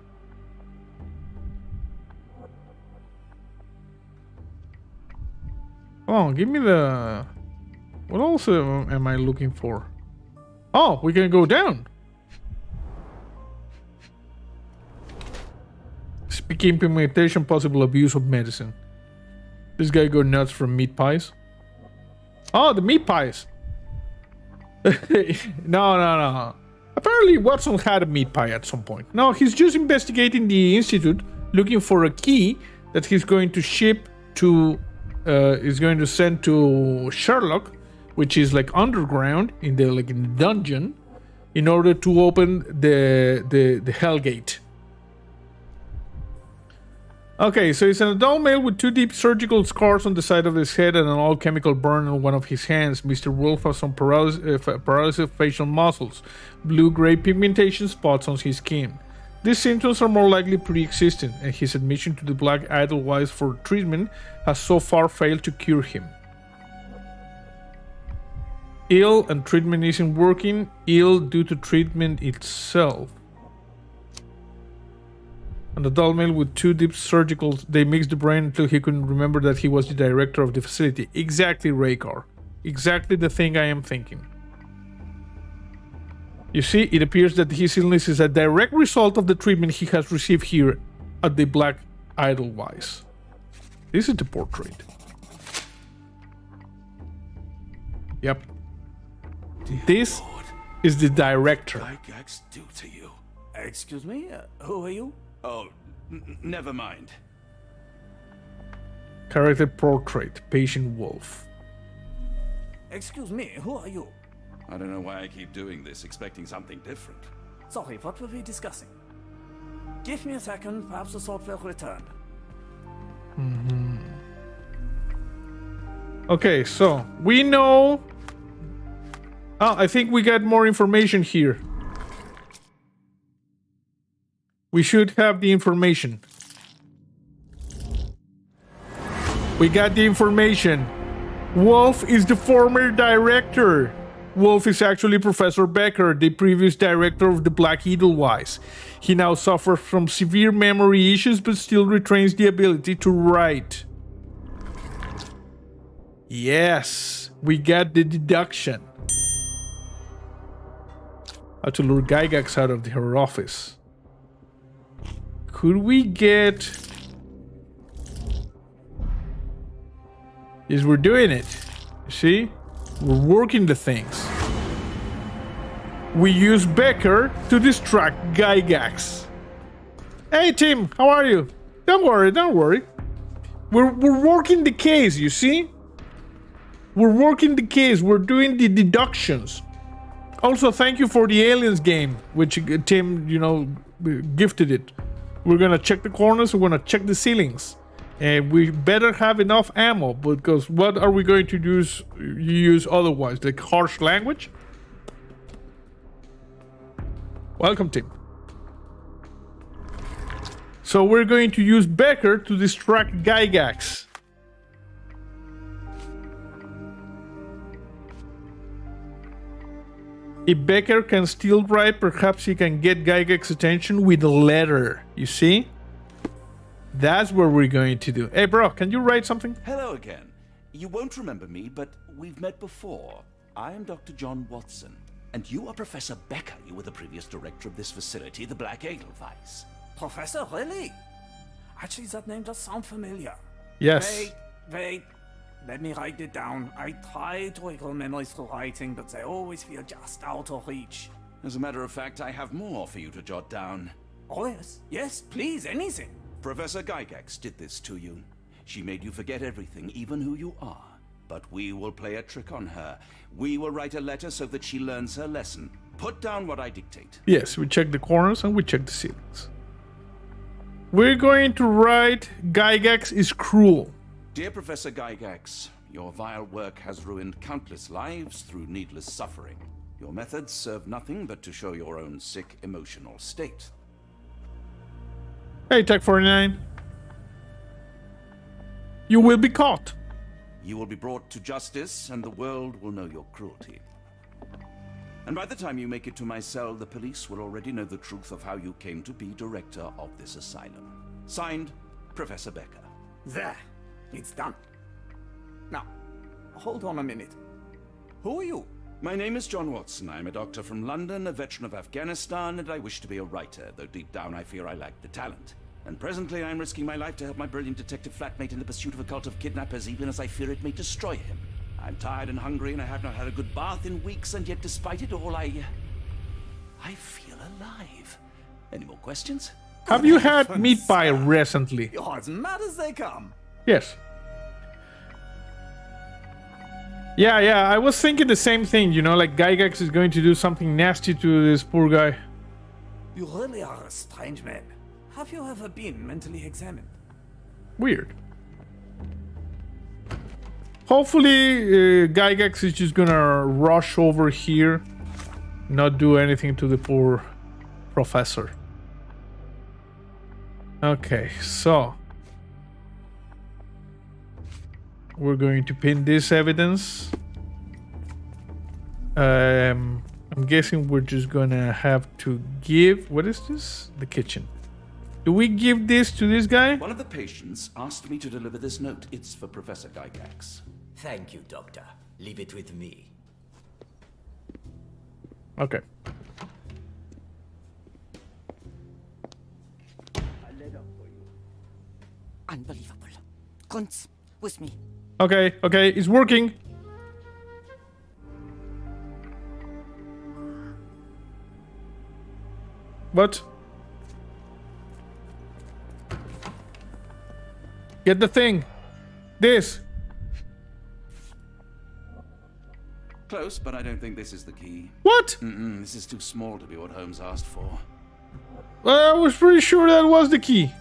Oh, give me the... What else am I looking for? Oh, we can go down. Speaking implementation, possible abuse of medicine. This guy go nuts from meat pies. Oh, the meat pies. No. Apparently Watson had a meat pie at some point. No, he's just investigating the institute, looking for a key that he's going to ship to, is going to send to Sherlock, which is like underground in the dungeon, in order to open the Hell Gate. Okay, so he's an adult male with 2 deep surgical scars on the side of his head and an all-chemical burn on one of his hands. Mr. Wolf has some paralysis of facial muscles, blue-gray pigmentation spots on his skin. These symptoms are more likely pre-existing, and his admission to the Black Edelweiss for treatment has so far failed to cure him. Ill and treatment isn't working. Ill due to treatment itself. An adult male with 2 deep surgicals, they mixed the brain until he couldn't remember that he was the director of the facility. Exactly, Raykar. Exactly the thing I am thinking. You see, it appears that his illness is a direct result of the treatment he has received here at the Black Edelweiss. This is the portrait. Yep. This is the director. Gygax do to you? Excuse me? Who are you? Oh, never mind. Character portrait, Patient Wolf. Excuse me, who are you? I don't know why I keep doing this, expecting something different. Sorry, what were we discussing? Give me a second, perhaps the thought will return. Okay, so we know. Oh, I think we got more information here. We should have the information. We got the information. Wolf is the former director. Wolf is actually Professor Becker, the previous director of the Black Edelweiss. He now suffers from severe memory issues but still retains the ability to write. Yes, we got the deduction. How to lure Gygax out of her office. Could we get... Yes, we're doing it. See? We're working the things. We use Becker to distract Gygax. Hey, Tim, how are you? Don't worry, don't worry. We're working the case, you see? We're working the case. We're doing the deductions. Also, thank you for the Aliens game, which Tim, gifted it. We're gonna check the corners, we're gonna check the ceilings. And we better have enough ammo, because what are we going to use otherwise? Like harsh language? Welcome, Tim. So we're going to use Becker to distract Gygax. If Becker can still write, perhaps he can get Gygax's attention with a letter. You see? That's what we're going to do. Hey, bro, can you write something? Hello again. You won't remember me, but we've met before. I am Dr. John Watson, and you are Professor Becker. You were the previous director of this facility, the Black Edelweiss. Professor, really? Actually, that name does sound familiar. Yes. Wait. Let me write it down. I try to recall memories through writing, but they always feel just out of reach. As a matter of fact, I have more for you to jot down. Oh, yes. Yes, please, anything. Professor Gygax did this to you. She made you forget everything, even who you are. But we will play a trick on her. We will write a letter so that she learns her lesson. Put down what I dictate. Yes, we check the corners and we check the ceilings. We're going to write Gygax is cruel. Dear Professor Gygax, your vile work has ruined countless lives through needless suffering. Your methods serve nothing but to show your own sick emotional state. Hey, Tech 49. You will be caught. You will be brought to justice, and the world will know your cruelty. And by the time you make it to my cell, the police will already know the truth of how you came to be director of this asylum. Signed, Professor Becker. There. It's done. Now, hold on a minute. Who are you? My name is John Watson. I'm a doctor from London, a veteran of Afghanistan, and I wish to be a writer, though deep down I fear I lack the talent. And presently I'm risking my life to help my brilliant detective flatmate in the pursuit of a cult of kidnappers, even as I fear it may destroy him. I'm tired and hungry, and I have not had a good bath in weeks, and yet despite it all, I feel alive. Any more questions? Have you had meat pie recently? You're as mad as they come. Yes. Yeah, I was thinking the same thing, you know, like Gygax is going to do something nasty to this poor guy. You really are a strange man. Have you ever been mentally examined? Weird. Hopefully, Gygax is just gonna rush over here, not do anything to the poor professor. Okay, so we're going to pin this evidence. I'm guessing we're just gonna have to give... What is this? The kitchen. Do we give this to this guy? One of the patients asked me to deliver this note. It's for Professor Gygax. Thank you, Doctor. Leave it with me. Okay. Unbelievable. Kunz, with me. Okay, it's working. What? Get the thing. This. Close, but I don't think this is the key. What? This is too small to be what Holmes asked for. I was pretty sure that was the key.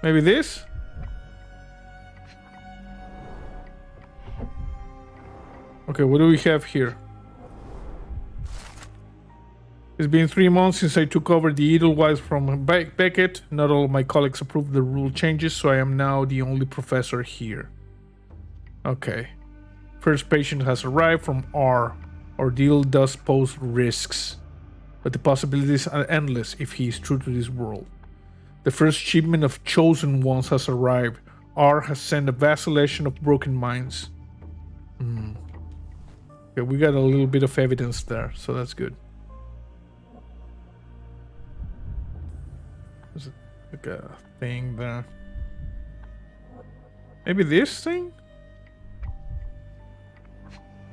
Maybe this? Okay, what do we have here? It's been 3 months since I took over the Edelweiss from Beckett. Not all of my colleagues approved the rule changes, so I am now the only professor here. Okay. First patient has arrived from R. Ordeal does pose risks, but the possibilities are endless if he is true to this world. The first shipment of chosen ones has arrived. R has sent a vacillation of broken minds. Okay, we got a little bit of evidence there, so that's good. There's like a thing there. Maybe this thing?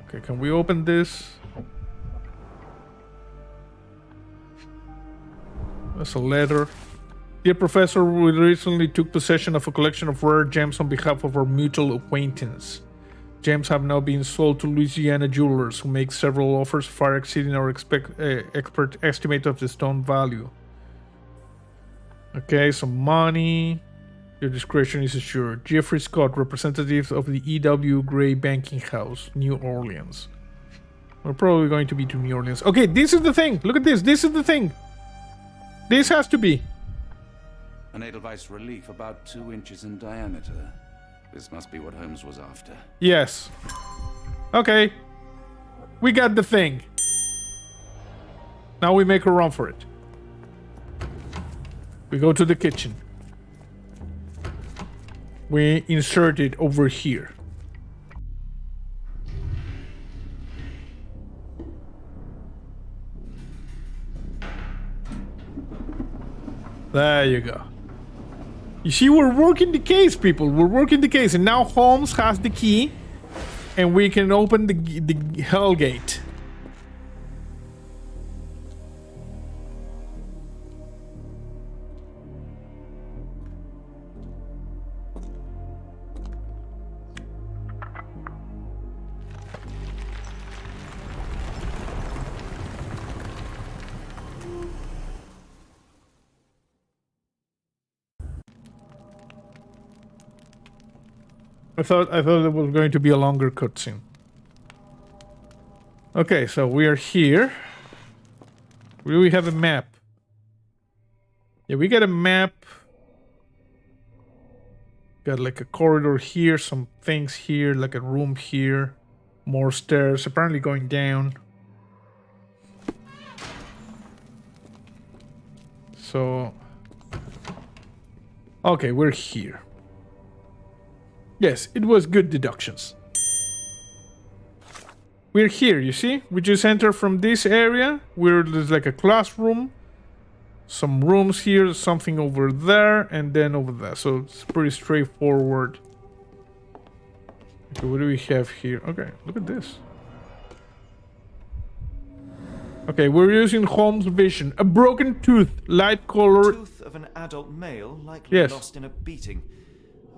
Okay, can we open this? That's a letter. Dear Professor, we recently took possession of a collection of rare gems on behalf of our mutual acquaintance. Gems have now been sold to Louisiana jewelers, who make several offers far exceeding our expert estimate of the stone value. Okay, some money. Your discretion is assured. Jeffrey Scott, representative of the E.W. Gray Banking House, New Orleans. We're probably going to be to New Orleans. Okay, this is the thing. Look at this. This is the thing. This has to be. An Edelweiss relief about 2 inches in diameter. This must be what Holmes was after. Yes. Okay. We got the thing. Now we make a run for it. We go to the kitchen. We insert it over here. There you go. You see, we're working the case, people. We're working the case. And now Holmes has the key. And we can open the hell gate. I thought it was going to be a longer cutscene. Okay, so we are here. Do we have a map? Yeah, we got a map. Got like a corridor here, some things here, like a room here. More stairs, apparently going down. So... okay, we're here. Yes, it was good deductions. We're here, you see? We just enter from this area. There's like a classroom. Some rooms here, something over there, and then over there. So it's pretty straightforward. Okay, what do we have here? Okay, look at this. Okay, we're using Holmes' vision. A broken tooth, light color. Tooth of an adult male, likely lost in a beating.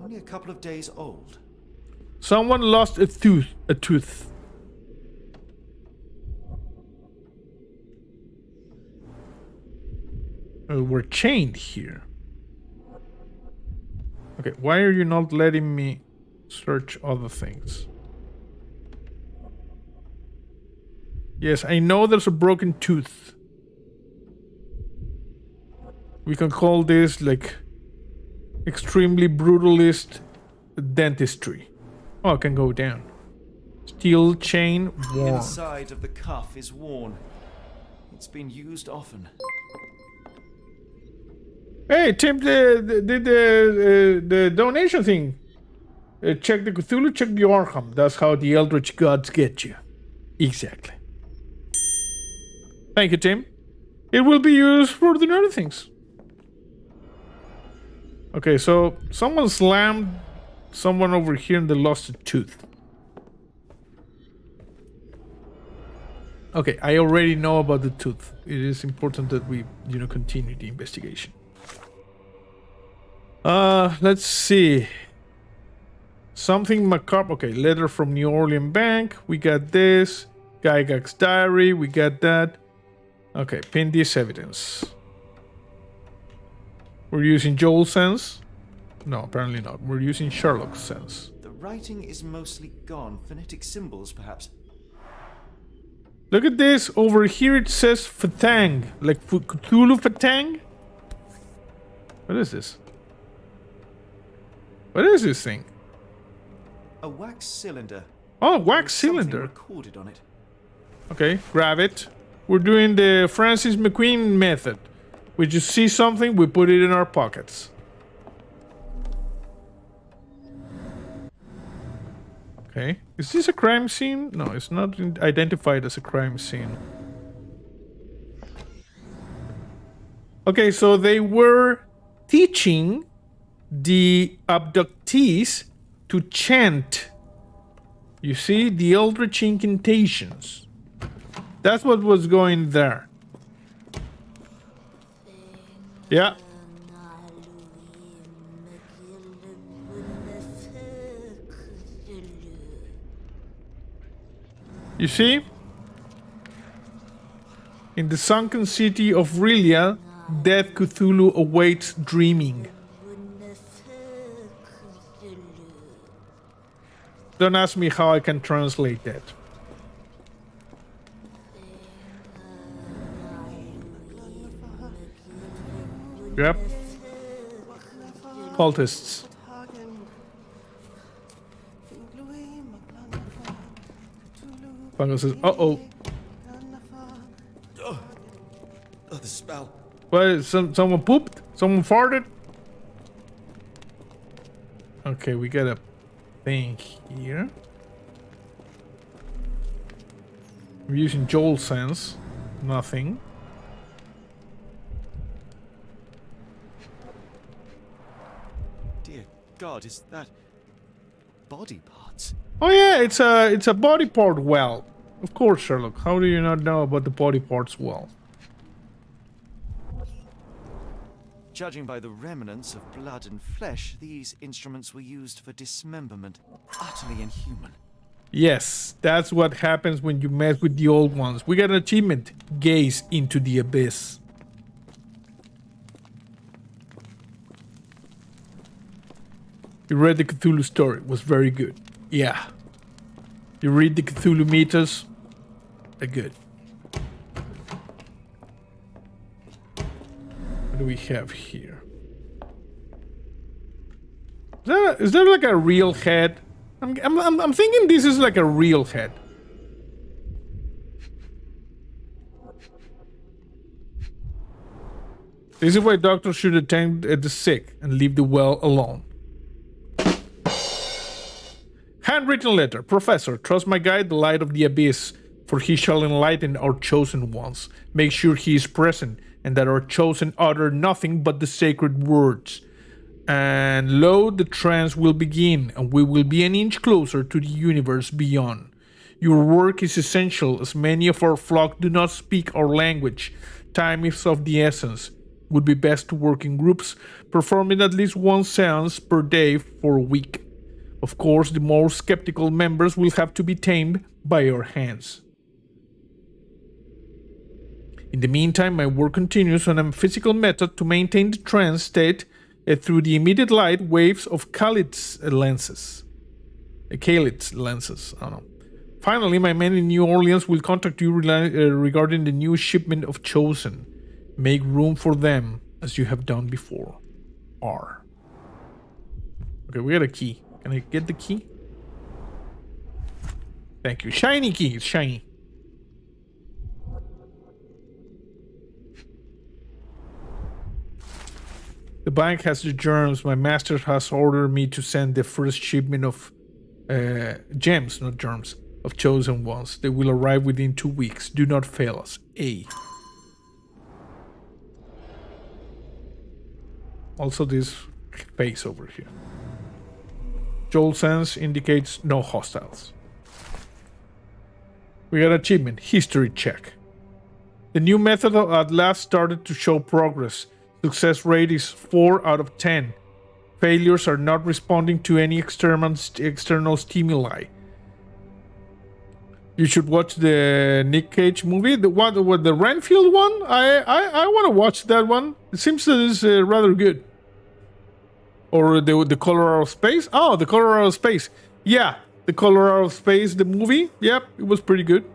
Only a couple of days old. Someone lost a tooth. A tooth. We're chained here. Okay, why are you not letting me search other things? Yes, I know there's a broken tooth. We can call this like extremely brutalist dentistry. Oh, I can go down. Steel chain worn. The inside of the cuff is worn. It's been used often. Hey, Tim did the donation thing. Check the Cthulhu, check the Arkham. That's how the Eldritch gods get you. Exactly. Thank you, Tim. It will be used for the other things. Okay, so someone slammed someone over here and they lost a tooth. Okay, I already know about the tooth. It is important that we, continue the investigation. Let's see. Something macabre. Okay, letter from New Orleans Bank. We got this. Gygax's diary. We got that. Okay, pin this evidence. We're using Joel's sense. No, apparently not. We're using Sherlock's sense. The writing is mostly gone. Phonetic symbols, perhaps. Look at this. Over here it says Fatang. Like Cthulhu Fatang? What is this? What is this thing? A wax cylinder. Oh, wax cylinder. Recorded on it. Okay, grab it. We're doing the Francis McQueen method. We just see something, we put it in our pockets. Okay, is this a crime scene? No, it's not identified as a crime scene. Okay, so they were teaching the abductees to chant. You see, the Eldritch incantations. That's what was going there. Yeah. You see? In the sunken city of Rilia, death Cthulhu awaits dreaming. Don't ask me how I can translate that. Yep. Cultists. Fungus says, uh-oh. Oh, the spell. What, someone pooped? Someone farted? Okay, we got a thing here. We're using Joel's sense. Nothing. Dear God, is that body parts? Oh yeah, it's a body part well. Of course, Sherlock. How do you not know about the body parts well? Judging by the remnants of blood and flesh, these instruments were used for dismemberment. Utterly inhuman. Yes, that's what happens when you mess with the old ones. We got an achievement. Gaze into the abyss. You read the Cthulhu story. It was very good. Yeah. You read the Cthulhu Mythos. They're good. What do we have here? Is that like a real head? I'm thinking this is like a real head. This is why doctors should attend the sick and leave the well alone. Handwritten letter. Professor, trust my guide, the light of the abyss, for he shall enlighten our chosen ones. Make sure he is present, and that our chosen utter nothing but the sacred words. And lo, the trance will begin, and we will be an inch closer to the universe beyond. Your work is essential, as many of our flock do not speak our language. Time is of the essence. It would be best to work in groups, performing at least one seance per day for a week. Of course, the more skeptical members will have to be tamed by our hands. In the meantime, my work continues on a physical method to maintain the trance state through the immediate light waves of Khalid's lenses. I don't know. Finally, my men in New Orleans will contact you regarding the new shipment of Chosen. Make room for them, as you have done before. R. Okay, we got a key. Can I get the key? Thank you. Shiny key. It's shiny. The bank has the germs. My master has ordered me to send the first shipment of gems, not germs, of chosen ones. They will arrive within 2 weeks. Do not fail us. A. Also this face over here. Joel sense indicates no hostiles. We got achievement. History check. The new method at last started to show progress. Success rate is 4 out of 10. Failures are not responding to any external stimuli. You should watch the Nick Cage movie, the one with the Renfield one. I want to watch that one. It seems that it's rather good. Or the Color Out of Space. Oh, the Color Out of Space. Yeah, the Color Out of Space, the movie. Yep, it was pretty good.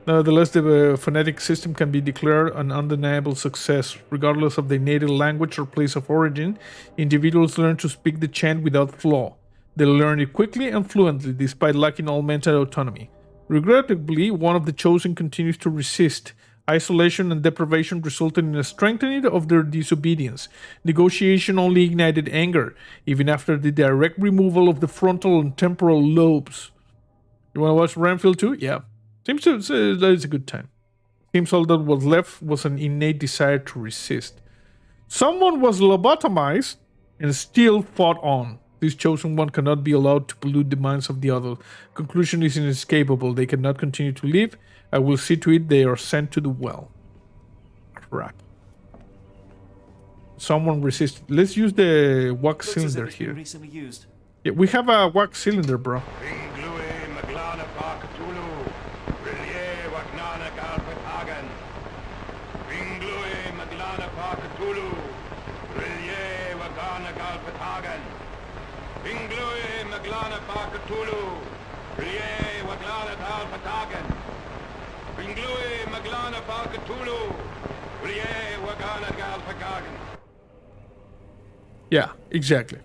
Nevertheless, the phonetic system can be declared an undeniable success. Regardless of their native language or place of origin, individuals learn to speak the chant without flaw. They learn it quickly and fluently, despite lacking all mental autonomy. Regrettably, one of the chosen continues to resist. Isolation and deprivation resulted in a strengthening of their disobedience. Negotiation only ignited anger, even after the direct removal of the frontal and temporal lobes. You want to watch Renfield too? Yeah. Seems it's a good time. Seems all that was left was an innate desire to resist. Someone was lobotomized and still fought on. This chosen one cannot be allowed to pollute the minds of the other. Conclusion is inescapable. They cannot continue to live. I will see to it they are sent to the well. Crap. Someone resisted. Let's use the wax cylinder here. Recently used. Yeah, we have a wax cylinder, bro. Yeah, exactly.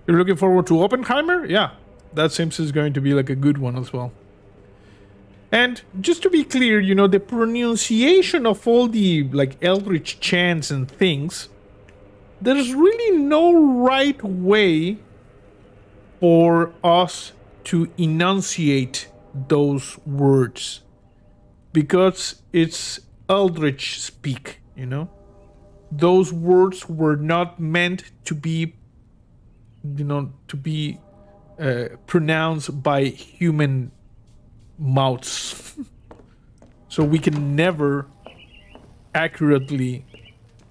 You're looking forward to Oppenheimer? Yeah, that seems is going to be like a good one as well. And just to be clear, you know, the pronunciation of all the like eldritch chants and things, there's really no right way for us to enunciate those words because it's eldritch speak, you know. Those words were not meant to be, you know, to be pronounced by human mouths. So we can never accurately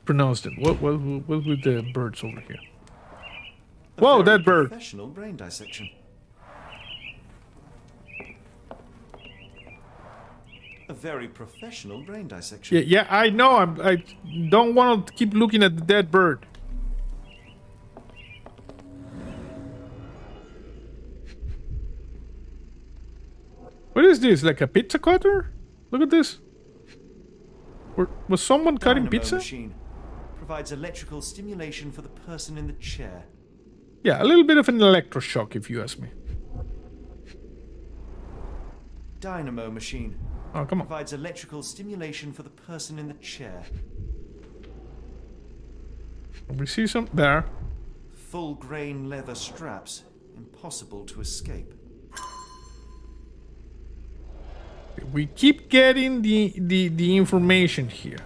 pronounce them. What with the birds over here? Whoa, that bird! Professional brain dissection. A very professional brain dissection. Yeah, I know. I don't want to keep looking at the dead bird. What is this? Like a pizza cutter? Look at this. Was someone cutting pizza? Machine provides electrical stimulation for the person in the chair. Yeah, a little bit of an electroshock, if you ask me. Dynamo machine. Oh, come on. Provides electrical stimulation for the person in the chair. We see some there. Full grain leather straps. Impossible to escape. We keep getting the information here.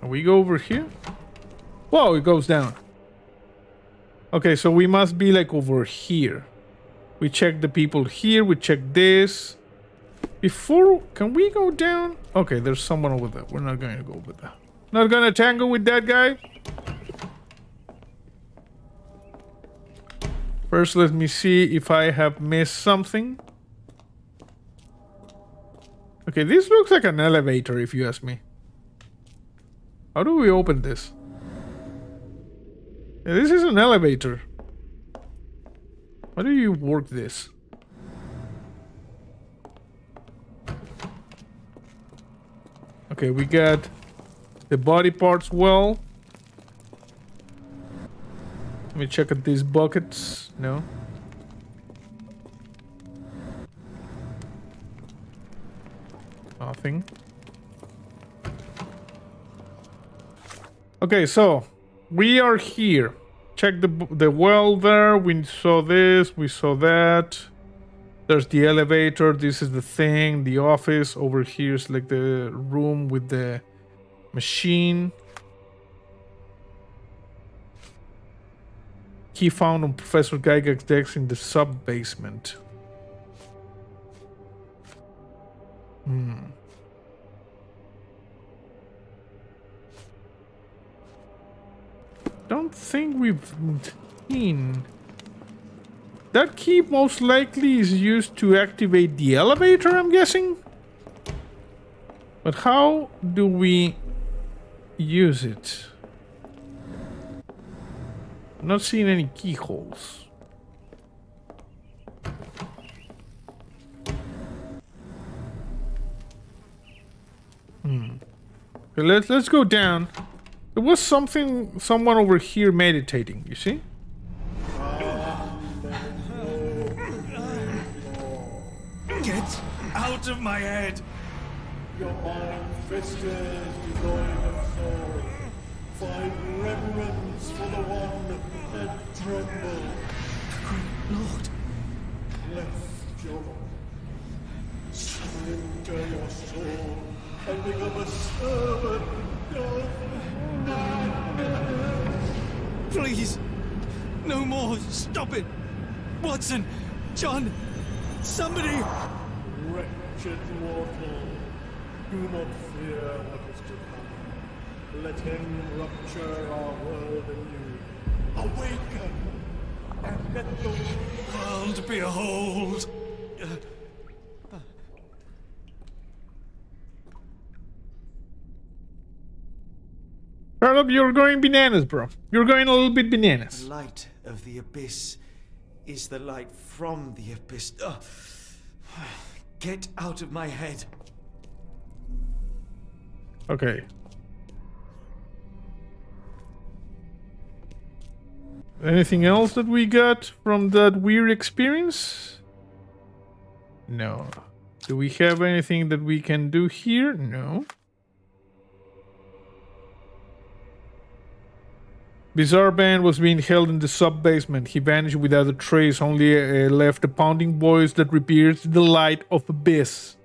We go over here. Whoa, it goes down. Okay, so we must be like over here. We check the people here. We check this. Before, can we go down? Okay, there's someone over there. We're not going to go over there. Not gonna tangle with that guy. First, let me see if I have missed something. Okay, this looks like an elevator, if you ask me. How do we open this? Yeah, this is an elevator. How do you work this? Okay, we got the body parts well. Let me check at these buckets. No. Nothing. Okay, so we are here. Check the well there. We saw this. We saw that. There's the elevator. This is the thing. The office. Over here is like the room with the machine. Key found on Professor Gygax's desk in the sub-basement. Don't think we've seen. That key most likely is used to activate the elevator, I'm guessing. But how do we use it? I'm not seeing any keyholes. Okay, let's go down. There was someone over here meditating, you see? Get out of my head! Your mind festers, devoid of soul. Find reverence for the one and tremble. Lord, Left your surrender your soul and become a servant of madness. please! No more! Stop it! Watson! John! Somebody! Wretched mortal, do not fear what is to come. Let him rupture our world anew. Awaken and let the world behold! Sherlock, you're going bananas, bro. You're going a little bit bananas. The light of the abyss is the light from the abyss. Get out of my head. Okay. Anything else that we got from that weird experience? No. Do we have anything that we can do here? No. Bizarre band was being held in the sub-basement. He vanished without a trace, only left a pounding voice that repeats the light of abyss.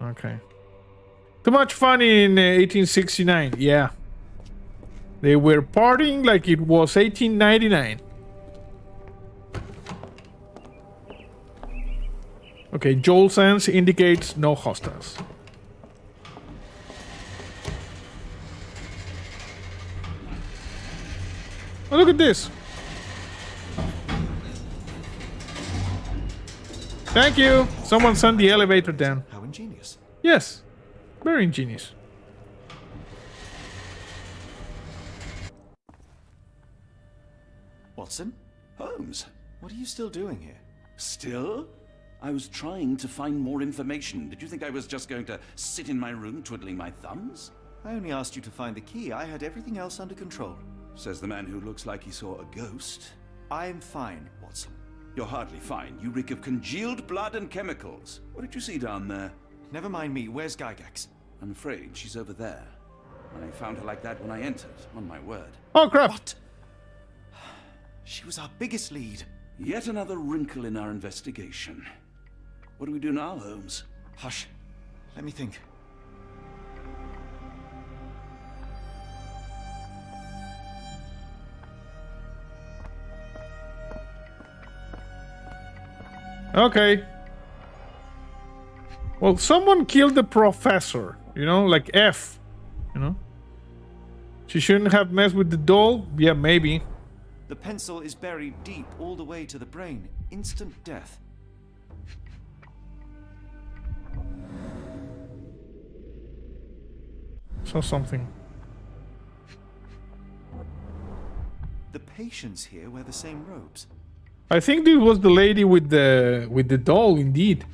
Okay. Too much fun in 1869, yeah. They were partying like it was 1899. Okay, Joel sense indicates no hostiles. Oh, look at this. Thank you. Someone sent the elevator down. How ingenious. Yes. Very ingenious. Watson? Holmes, What are you still doing here? still? I was trying to find more information. Did you think I was just going to sit in my room twiddling my thumbs? I only asked you to find the key. I had everything else under control. Says the man who looks like he saw a ghost. I'm fine, Watson. You're hardly fine. You reek of congealed blood and chemicals. What did you see down there? Never mind me. Where's Gygax? I'm afraid she's over there. I found her like that when I entered, on my word. Oh, crap. What? She was our biggest lead. Yet another wrinkle in our investigation. What do we do now, Holmes? Hush. Let me think. Okay. Well, someone killed the professor, you know, like F, you know? She shouldn't have messed with the doll? Yeah, maybe. The pencil is buried deep all the way to the brain. Instant death. Saw something. The patients here wear the same robes. I think this was the lady with the doll, indeed.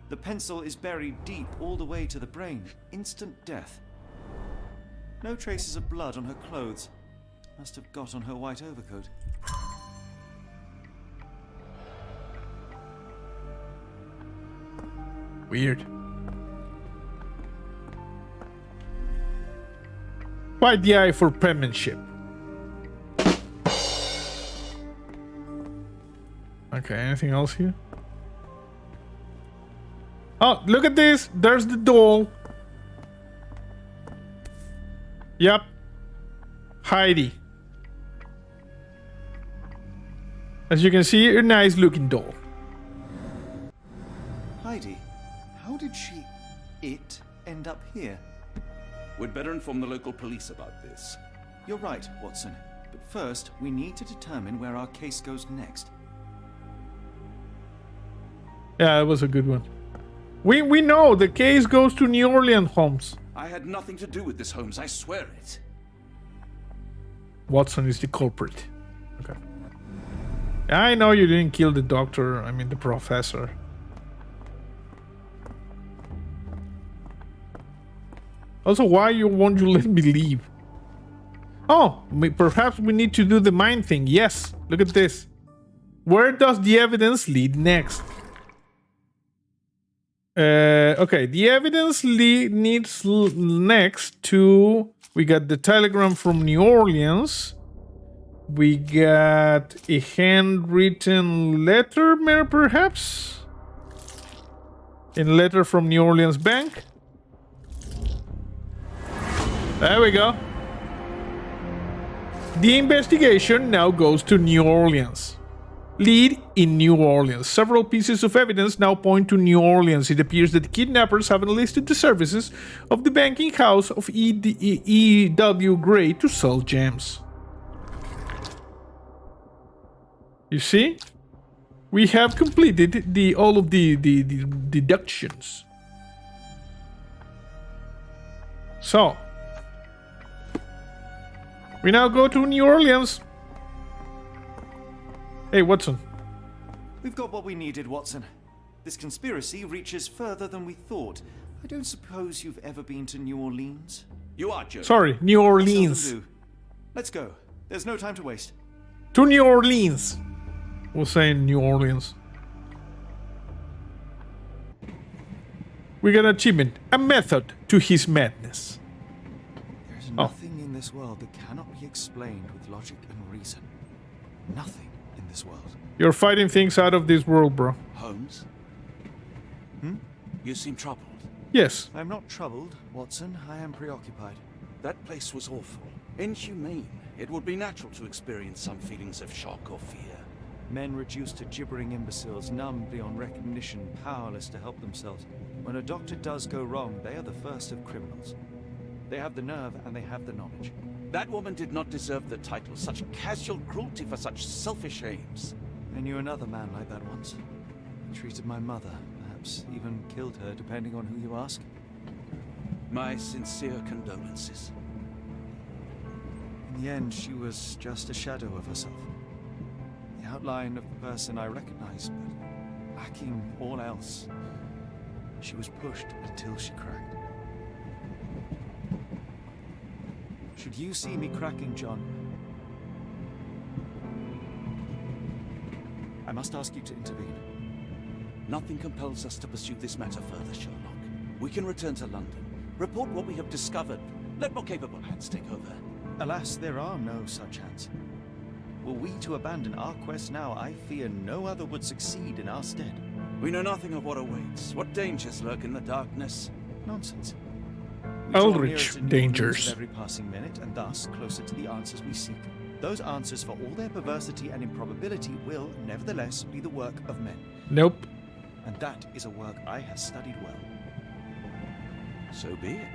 The pencil is buried deep all the way to the brain. Instant death. No traces of blood on her clothes. Must have got on her white overcoat. Weird. Quite the eye for penmanship. Okay, anything else here? Oh, look at this! There's the doll. Yep. Heidi. As you can see, a nice looking doll. Heidi, how did it end up here? We'd better inform the local police about this. You're right, Watson. But first, we need to determine where our case goes next. Yeah, that was a good one. We know the case goes to New Orleans, Holmes. I had nothing to do with this, Holmes. I swear it. Watson is the culprit. Okay. I know you didn't kill the doctor. I mean, the professor. Also, why won't you let me leave? Oh, perhaps we need to do the mind thing. Yes, look at this. Where does the evidence lead next? Okay, the evidence needs next to... We got the telegram from New Orleans. We got a handwritten letter, perhaps? A letter from New Orleans Bank. There we go. The investigation now goes to New Orleans. Lead in New Orleans. Several pieces of evidence now point to New Orleans. It appears that the kidnappers have enlisted the services of the banking house of E.W. Gray to sell gems. You see? We have completed all of the deductions. So, we now go to New Orleans. Hey, Watson. We've got what we needed, Watson. This conspiracy reaches further than we thought. I don't suppose you've ever been to New Orleans? You are, Joe. Sorry, New Orleans. Let's go. There's no time to waste. To New Orleans. We'll say New Orleans. We got an achievement. A method to his madness. There's nothing in this world that cannot be explained with logic and reason. Nothing in this world. You're fighting things out of this world, bro. Holmes? Hmm? You seem troubled. Yes. I'm not troubled, Watson. I am preoccupied. That place was awful. Inhumane. It would be natural to experience some feelings of shock or fear. Men reduced to gibbering imbeciles, numb beyond recognition, powerless to help themselves. When a doctor does go wrong, they are the first of criminals. They have the nerve and they have the knowledge. That woman did not deserve the title. Such casual cruelty for such selfish aims. I knew another man like that once. He treated my mother, perhaps even killed her, depending on who you ask. My sincere condolences. In the end, she was just a shadow of herself. The outline of the person I recognized, but lacking all else. She was pushed until she cracked. Should you see me cracking, John, I must ask you to intervene. Nothing compels us to pursue this matter further, Sherlock. We can return to London, report what we have discovered. Let more capable hands take over. Alas, there are no such hands. Were we to abandon our quest now, I fear no other would succeed in our stead. We know nothing of what awaits, what dangers lurk in the darkness. Nonsense. eldritch dangers. Every passing minute, and thus closer to the answers we seek. Those answers, for all their perversity and improbability, will, nevertheless, be the work of men. Nope. And that is a work I have studied well. So be it.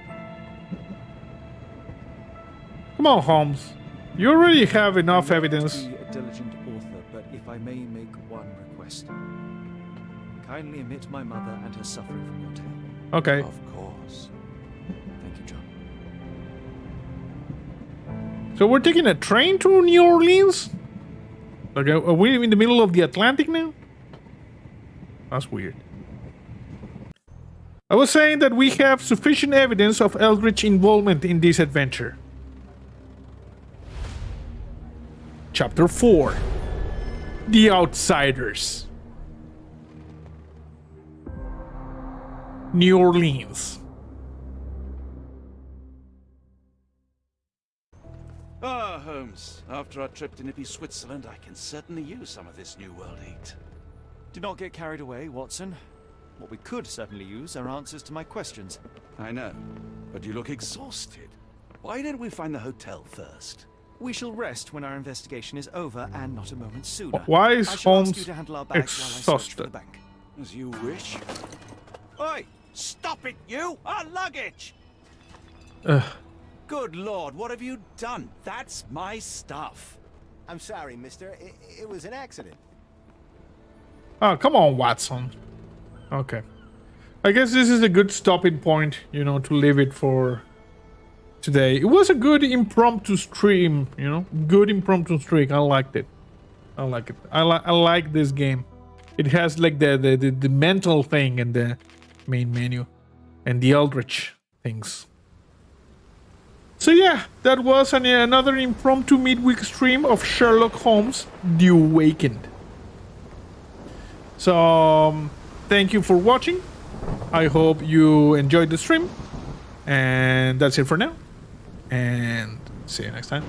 Come on, Holmes. You already have enough evidence. Be a diligent author, but if I may make one request, kindly omit my mother and her suffering from your tale. Okay. Of course. Thank you, John. So we're taking a train to New Orleans? Like, are we in the middle of the Atlantic now? That's weird. I was saying that we have sufficient evidence of eldritch involvement in this adventure. Chapter 4. The Outsiders. New Orleans. Ah, Holmes. After our trip to nippy Switzerland, I can certainly use some of this New World heat. Do not get carried away, Watson. What we could certainly use are answers to my questions. I know, but you look exhausted. Why didn't we find the hotel first? We shall rest when our investigation is over, and not a moment sooner. Why is I shall ask Holmes you to handle our bags while I search for exhausted? the bank. As you wish. Oi! Stop it, you! Our luggage! Ugh. Good Lord, what have you done? That's my stuff. I'm sorry, mister. It was an accident. Oh, come on, Watson. Okay. I guess this is a good stopping point, you know, to leave it for today. It was a good impromptu stream, you know? Good impromptu stream. I liked it. I like it. I like this game. It has like the mental thing and the main menu and the eldritch things. So yeah, that was another impromptu midweek stream of Sherlock Holmes, The Awakened. So thank you for watching. I hope you enjoyed the stream. And that's it for now. And see you next time.